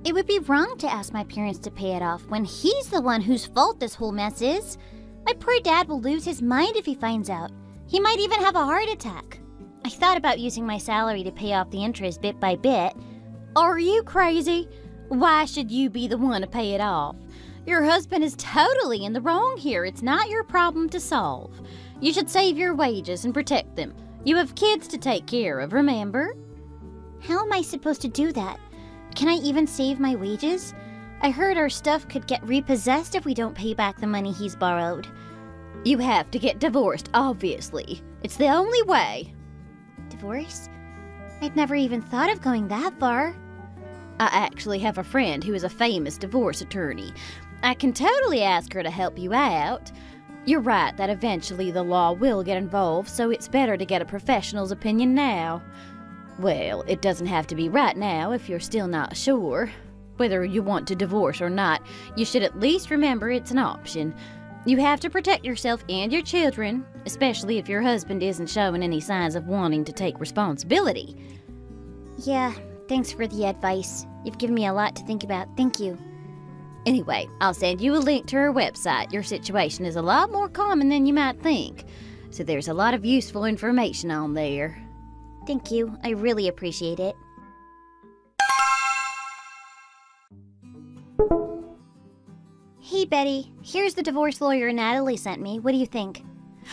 It would be wrong to ask my parents to pay it off when he's the one whose fault this whole mess is. My poor dad will lose his mind if he finds out. He might even have a heart attack. I thought about using my salary to pay off the interest bit by bit. Are you crazy? Why should you be the one to pay it off? Your husband is totally in the wrong here. It's not your problem to solve. You should save your wages and protect them. You have kids to take care of, remember? How am I supposed to do that? Can I even save my wages? I heard our stuff could get repossessed if we don't pay back the money he's borrowed. You have to get divorced, obviously. It's the only way. Divorce? I'd never even thought of going that far. I actually have a friend who is a famous divorce attorney. I can totally ask her to help you out. You're right that eventually the law will get involved, so it's better to get a professional's opinion now. Well, it doesn't have to be right now if you're still not sure. Whether you want to divorce or not, you should at least remember it's an option. You have to protect yourself and your children, especially if your husband isn't showing any signs of wanting to take responsibility. Yeah, thanks for the advice. You've given me a lot to think about. Thank you. Anyway, I'll send you a link to her website. Your situation is a lot more common than you might think, so there's a lot of useful information on there. Thank you. I really appreciate it. Hey, Betty. Here's the divorce lawyer Natalie sent me. What do you think?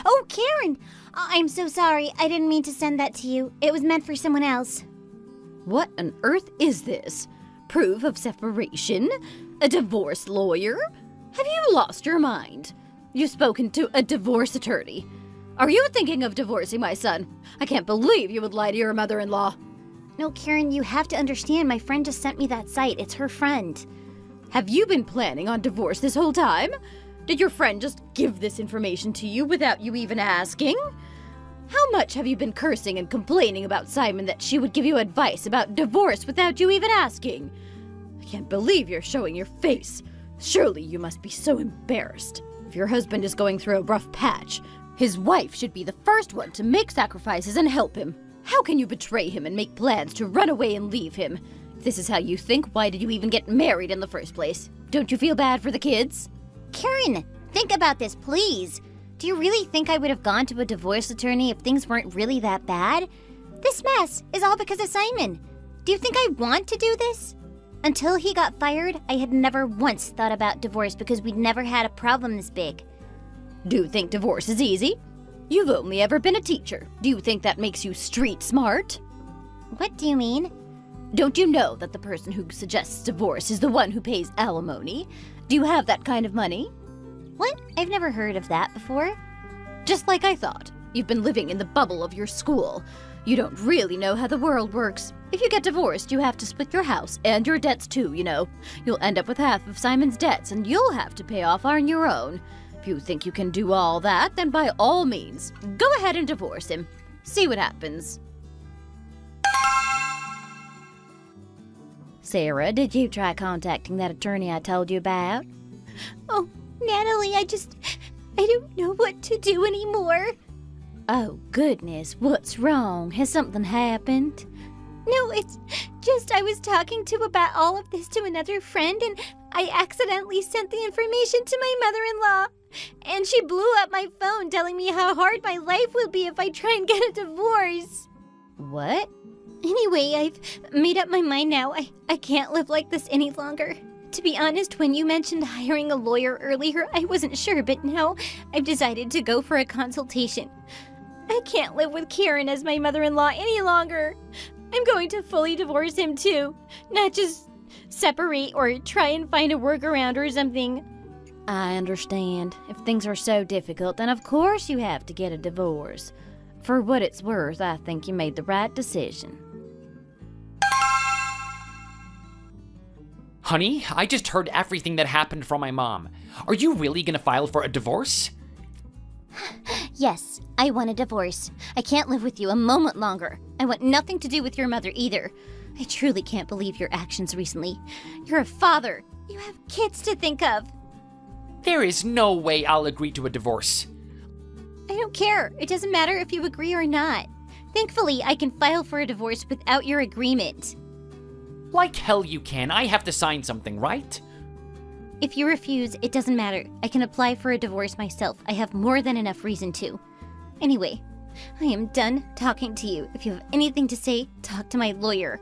Oh, Karen! I'm so sorry. I didn't mean to send that to you. It was meant for someone else. What on earth is this? Proof of separation? A divorce lawyer? Have you lost your mind? You've spoken to a divorce attorney. Are you thinking of divorcing my son? I can't believe you would lie to your mother-in-law. No, Karen, you have to understand. My friend just sent me that site. It's her friend. Have you been planning on divorce this whole time? Did your friend just give this information to you without you even asking? How much have you been cursing and complaining about Simon that she would give you advice about divorce without you even asking? I can't believe you're showing your face. Surely you must be so embarrassed. If your husband is going through a rough patch, his wife should be the first one to make sacrifices and help him. How can you betray him and make plans to run away and leave him? If this is how you think, why did you even get married in the first place? Don't you feel bad for the kids? Karen, think about this, please. Do you really think I would have gone to a divorce attorney if things weren't really that bad? This mess is all because of Simon. Do you think I want to do this? Until he got fired, I had never once thought about divorce because we'd never had a problem this big. Do you think divorce is easy? You've only ever been a teacher. Do you think that makes you street smart? What do you mean? Don't you know that the person who suggests divorce is the one who pays alimony? Do you have that kind of money? What? I've never heard of that before. Just like I thought. You've been living in the bubble of your school. You don't really know how the world works. If you get divorced, you have to split your house and your debts too, you know. You'll end up with half of Simon's debts and you'll have to pay off on your own. If you think you can do all that, then by all means, go ahead and divorce him. See what happens. Sarah, did you try contacting that attorney I told you about? Oh, Natalie, I don't know what to do anymore. Oh, goodness, what's wrong? Has something happened? No, it's just I was talking to about all of this to another friend and I accidentally sent the information to my mother-in-law. And she blew up my phone telling me how hard my life will be if I try and get a divorce. What? Anyway, I've made up my mind now. I can't live like this any longer. To be honest, when you mentioned hiring a lawyer earlier, I wasn't sure, but now I've decided to go for a consultation. I can't live with Karen as my mother-in-law any longer. I'm going to fully divorce him too, not just separate or try and find a workaround or something. I understand. If things are so difficult, then of course you have to get a divorce. For what it's worth, I think you made the right decision. Honey, I just heard everything that happened from my mom. Are you really gonna file for a divorce? Yes, I want a divorce. I can't live with you a moment longer. I want nothing to do with your mother either. I truly can't believe your actions recently. You're a father. You have kids to think of. There is no way I'll agree to a divorce. I don't care. It doesn't matter if you agree or not. Thankfully, I can file for a divorce without your agreement. Like hell you can. I have to sign something, right? If you refuse, it doesn't matter. I can apply for a divorce myself. I have more than enough reason to. Anyway, I am done talking to you. If you have anything to say, talk to my lawyer.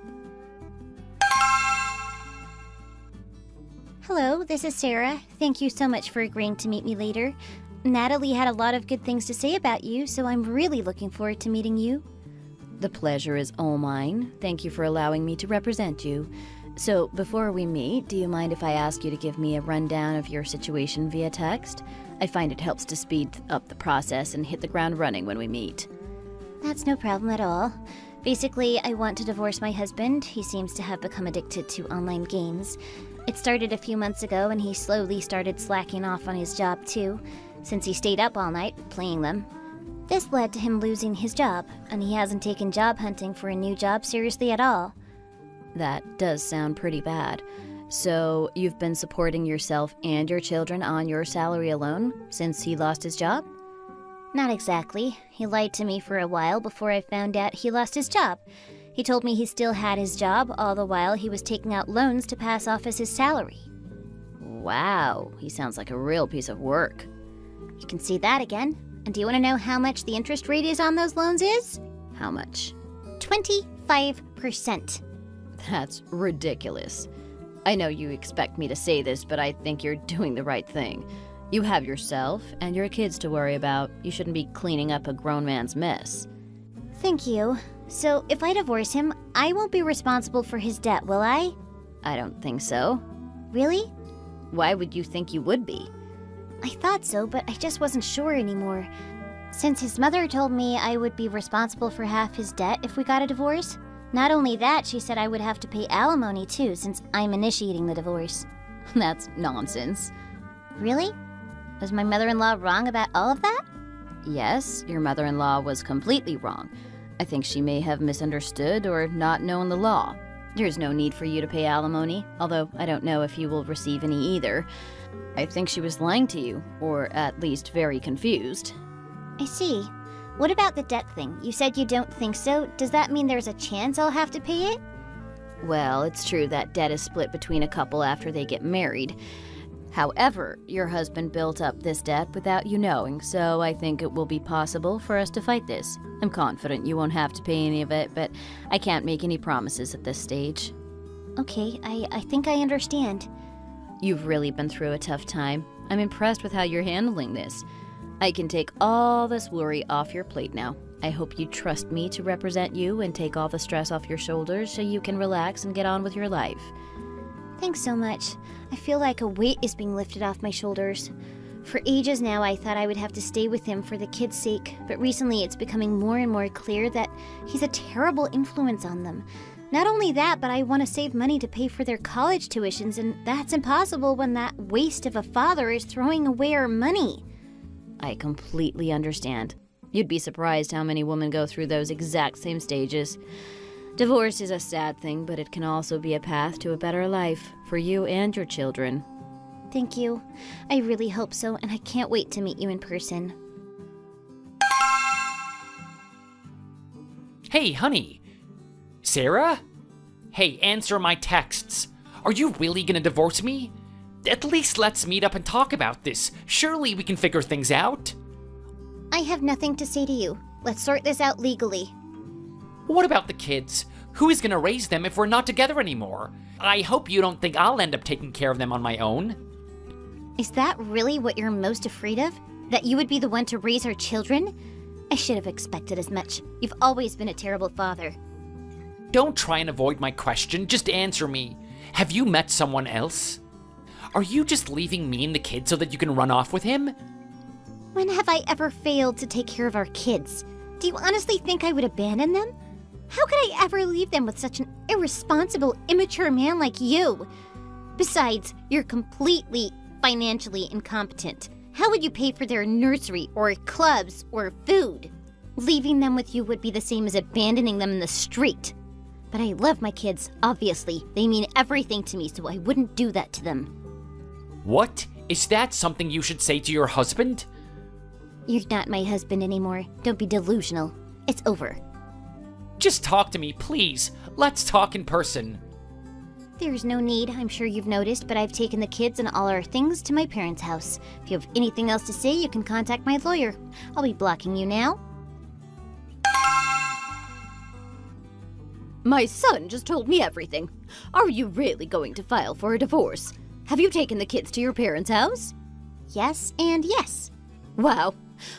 Hello, this is Sarah. Thank you so much for agreeing to meet me later. Natalie had a lot of good things to say about you, so I'm really looking forward to meeting you. The pleasure is all mine. Thank you for allowing me to represent you. So, before we meet, do you mind if I ask you to give me a rundown of your situation via text? I find it helps to speed up the process and hit the ground running when we meet. That's no problem at all. Basically, I want to divorce my husband. He seems to have become addicted to online games. It started a few months ago, and he slowly started slacking off on his job too, since he stayed up all night playing them. This led to him losing his job, and he hasn't taken job hunting for a new job seriously at all. That does sound pretty bad. So, you've been supporting yourself and your children on your salary alone since he lost his job? Not exactly. He lied to me for a while before I found out he lost his job. He told me he still had his job, all the while he was taking out loans to pass off as his salary. Wow, he sounds like a real piece of work. You can see that again. And do you want to know how much the interest rate is on those loans is? How much? 25%. That's ridiculous. I know you expect me to say this, but I think you're doing the right thing. You have yourself and your kids to worry about. You shouldn't be cleaning up a grown man's mess. Thank you. So, if I divorce him, I won't be responsible for his debt, will I? I don't think so. Really? Why would you think you would be? I thought so, but I just wasn't sure anymore. Since his mother told me I would be responsible for half his debt if we got a divorce. Not only that, she said I would have to pay alimony too, since I'm initiating the divorce. That's nonsense. Really? Was my mother-in-law wrong about all of that? Yes, your mother-in-law was completely wrong. I think she may have misunderstood or not known the law. There's no need for you to pay alimony, although I don't know if you will receive any either. I think she was lying to you, or at least very confused. I see. What about the debt thing? You said you don't think so. Does that mean there's a chance I'll have to pay it? Well, it's true that debt is split between a couple after they get married. However, your husband built up this debt without you knowing, so I think it will be possible for us to fight this. I'm confident you won't have to pay any of it, but I can't make any promises at this stage. Okay, I think I understand. You've really been through a tough time. I'm impressed with how you're handling this. I can take all this worry off your plate now. I hope you trust me to represent you and take all the stress off your shoulders so you can relax and get on with your life. Thanks so much. I feel like a weight is being lifted off my shoulders. For ages now, I thought I would have to stay with him for the kids' sake, but recently it's becoming more and more clear that he's a terrible influence on them. Not only that, but I want to save money to pay for their college tuitions, and that's impossible when that waste of a father is throwing away our money. I completely understand. You'd be surprised how many women go through those exact same stages. Divorce is a sad thing, but it can also be a path to a better life for you and your children. Thank you. I really hope so, and I can't wait to meet you in person. Hey, honey. Sarah? Hey, answer my texts. Are you really gonna divorce me? At least let's meet up and talk about this. Surely we can figure things out. I have nothing to say to you. Let's sort this out legally. What about the kids? Who is gonna raise them if we're not together anymore? I hope you don't think I'll end up taking care of them on my own. Is that really what you're most afraid of? That you would be the one to raise our children? I should have expected as much. You've always been a terrible father. Don't try and avoid my question, just answer me. Have you met someone else? Are you just leaving me and the kid so that you can run off with him? When have I ever failed to take care of our kids? Do you honestly think I would abandon them? How could I ever leave them with such an irresponsible, immature man like you? Besides, you're completely financially incompetent. How would you pay for their nursery or clubs or food? Leaving them with you would be the same as abandoning them in the street. But I love my kids, obviously. They mean everything to me, so I wouldn't do that to them. What? Is that something you should say to your husband? You're not my husband anymore. Don't be delusional. It's over. Just talk to me, please. Let's talk in person. There's no need, I'm sure you've noticed, but I've taken the kids and all our things to my parents' house. If you have anything else to say, you can contact my lawyer. I'll be blocking you now. My son just told me everything. Are you really going to file for a divorce? Have you taken the kids to your parents' house? Yes and yes. Wow,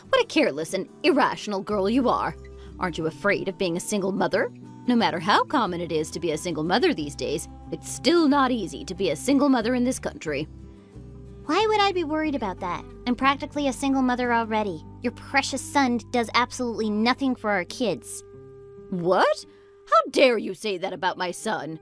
what a careless and irrational girl you are. Aren't you afraid of being a single mother? No matter how common it is to be a single mother these days, it's still not easy to be a single mother in this country. Why would I be worried about that? I'm practically a single mother already. Your precious son does absolutely nothing for our kids. What? How dare you say that about my son?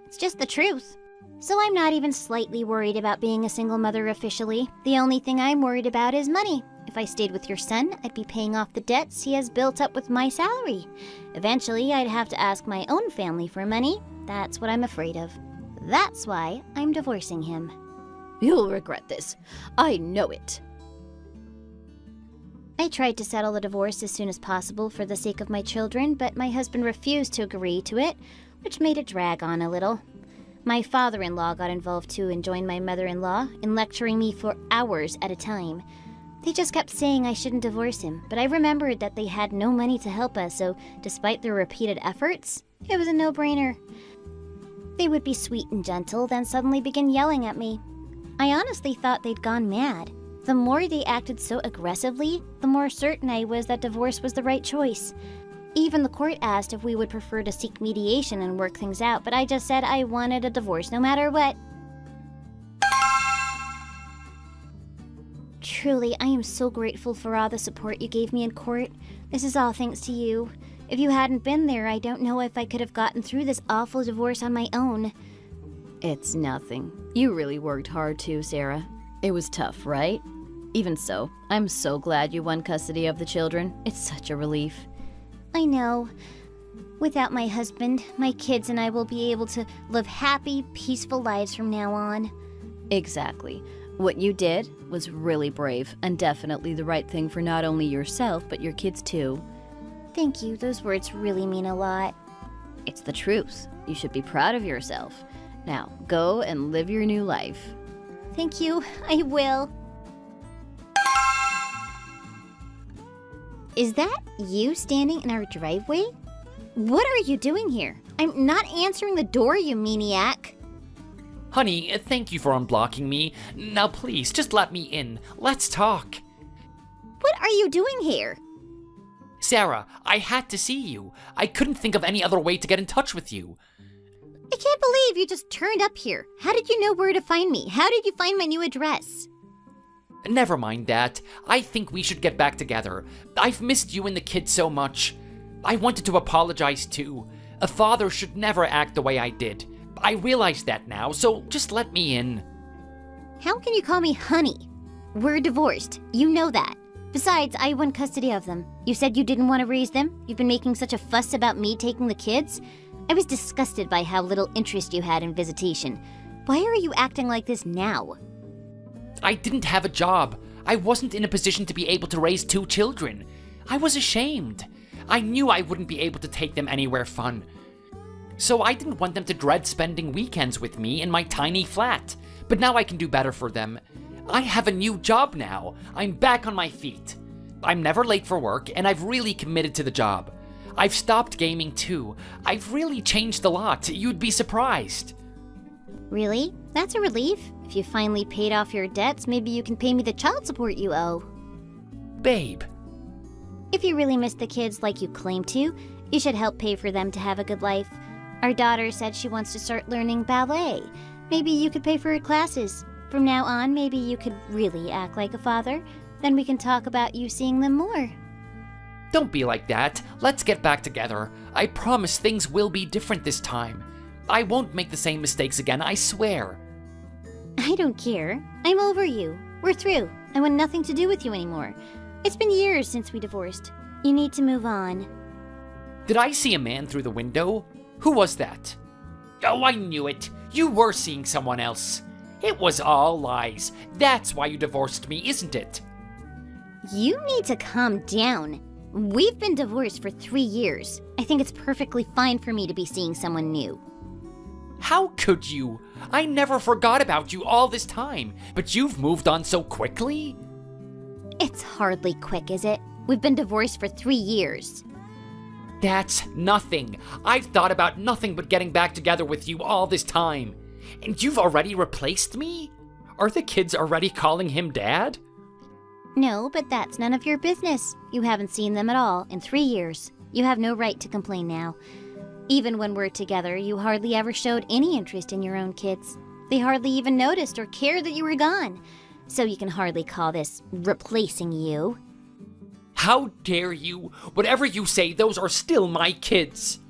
It's just the truth. So I'm not even slightly worried about being a single mother officially. The only thing I'm worried about is money. If I stayed with your son, I'd be paying off the debts he has built up with my salary. Eventually, I'd have to ask my own family for money. That's what I'm afraid of. That's why I'm divorcing him. You'll regret this. I know it. I tried to settle the divorce as soon as possible for the sake of my children, but my husband refused to agree to it, which made it drag on a little. My father-in-law got involved too and joined my mother-in-law in lecturing me for hours at a time. They just kept saying I shouldn't divorce him, but I remembered that they had no money to help us, so despite their repeated efforts, it was a no-brainer. They would be sweet and gentle, then suddenly begin yelling at me. I honestly thought they'd gone mad. The more they acted so aggressively, the more certain I was that divorce was the right choice. Even the court asked if we would prefer to seek mediation and work things out, but I just said I wanted a divorce no matter what. Truly, I am so grateful for all the support you gave me in court. This is all thanks to you. If you hadn't been there, I don't know if I could have gotten through this awful divorce on my own. It's nothing. You really worked hard too, Sarah. It was tough, right? Even so, I'm so glad you won custody of the children. It's such a relief. I know. Without my husband, my kids and I will be able to live happy, peaceful lives from now on. Exactly. What you did was really brave and definitely the right thing for not only yourself, but your kids too. Thank you. Those words really mean a lot. It's the truth. You should be proud of yourself. Now, go and live your new life. Thank you. I will. Is that you standing in our driveway? What are you doing here? I'm not answering the door, you maniac. Honey, thank you for unblocking me. Now please, just let me in. Let's talk. What are you doing here? Sarah, I had to see you. I couldn't think of any other way to get in touch with you. I can't believe you just turned up here. How did you know where to find me? How did you find my new address? Never mind that. I think we should get back together. I've missed you and the kids so much. I wanted to apologize too. A father should never act the way I did. I realize that now, so just let me in. How can you call me honey? We're divorced. You know that. Besides, I won custody of them. You said you didn't want to raise them? You've been making such a fuss about me taking the kids? I was disgusted by how little interest you had in visitation. Why are you acting like this now? I didn't have a job. I wasn't in a position to be able to raise 2 children. I was ashamed. I knew I wouldn't be able to take them anywhere fun. So I didn't want them to dread spending weekends with me in my tiny flat. But now I can do better for them. I have a new job now. I'm back on my feet. I'm never late for work, and I've really committed to the job. I've stopped gaming too. I've really changed a lot. You'd be surprised. Really? That's a relief. If you finally paid off your debts, maybe you can pay me the child support you owe. Babe. If you really miss the kids like you claim to, you should help pay for them to have a good life. Our daughter said she wants to start learning ballet. Maybe you could pay for her classes. From now on, maybe you could really act like a father. Then we can talk about you seeing them more. Don't be like that. Let's get back together. I promise things will be different this time. I won't make the same mistakes again, I swear. I don't care. I'm over you. We're through. I want nothing to do with you anymore. It's been years since we divorced. You need to move on. Did I see a man through the window? Who was that? Oh, I knew it. You were seeing someone else. It was all lies. That's why you divorced me, isn't it? You need to calm down. We've been divorced for 3 years. I think it's perfectly fine for me to be seeing someone new. How could you? I never forgot about you all this time, but you've moved on so quickly? It's hardly quick, is it? We've been divorced for 3 years. That's nothing. I've thought about nothing but getting back together with you all this time. And you've already replaced me? Are the kids already calling him Dad? No, but that's none of your business. You haven't seen them at all in 3 years. You have no right to complain now. Even when we're together, you hardly ever showed any interest in your own kids. They hardly even noticed or cared that you were gone. So you can hardly call this replacing you. How dare you? Whatever you say, those are still my kids.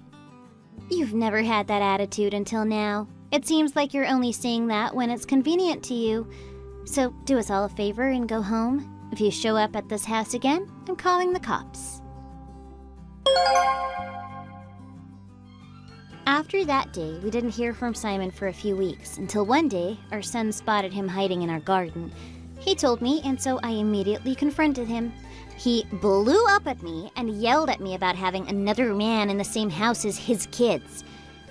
You've never had that attitude until now. It seems like you're only saying that when it's convenient to you. So do us all a favor and go home. If you show up at this house again, I'm calling the cops. After that day, we didn't hear from Simon for a few weeks, until one day, our son spotted him hiding in our garden. He told me, and so I immediately confronted him. He blew up at me and yelled at me about having another man in the same house as his kids.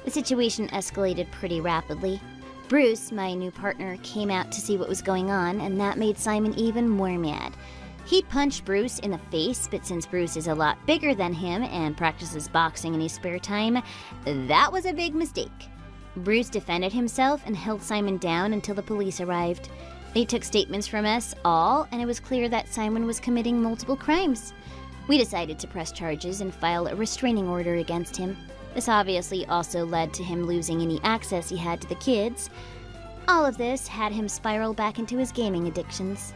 The situation escalated pretty rapidly. Bruce, my new partner, came out to see what was going on, and that made Simon even more mad. He punched Bruce in the face, but since Bruce is a lot bigger than him and practices boxing in his spare time, that was a big mistake. Bruce defended himself and held Simon down until the police arrived. They took statements from us all, and it was clear that Simon was committing multiple crimes. We decided to press charges and file a restraining order against him. This obviously also led to him losing any access he had to the kids. All of this had him spiral back into his gaming addictions.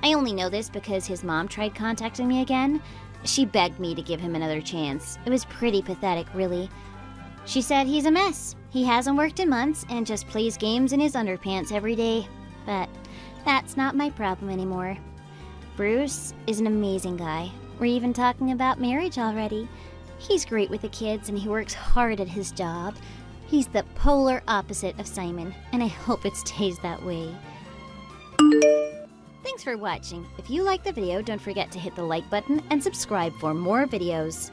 I only know this because his mom tried contacting me again. She begged me to give him another chance. It was pretty pathetic, really. She said he's a mess. He hasn't worked in months and just plays games in his underpants every day. But that's not my problem anymore. Bruce is an amazing guy. We're even talking about marriage already. He's great with the kids and he works hard at his job. He's the polar opposite of Simon, and I hope it stays that way. Thanks for watching. If you liked the video, don't forget to hit the like button and subscribe for more videos.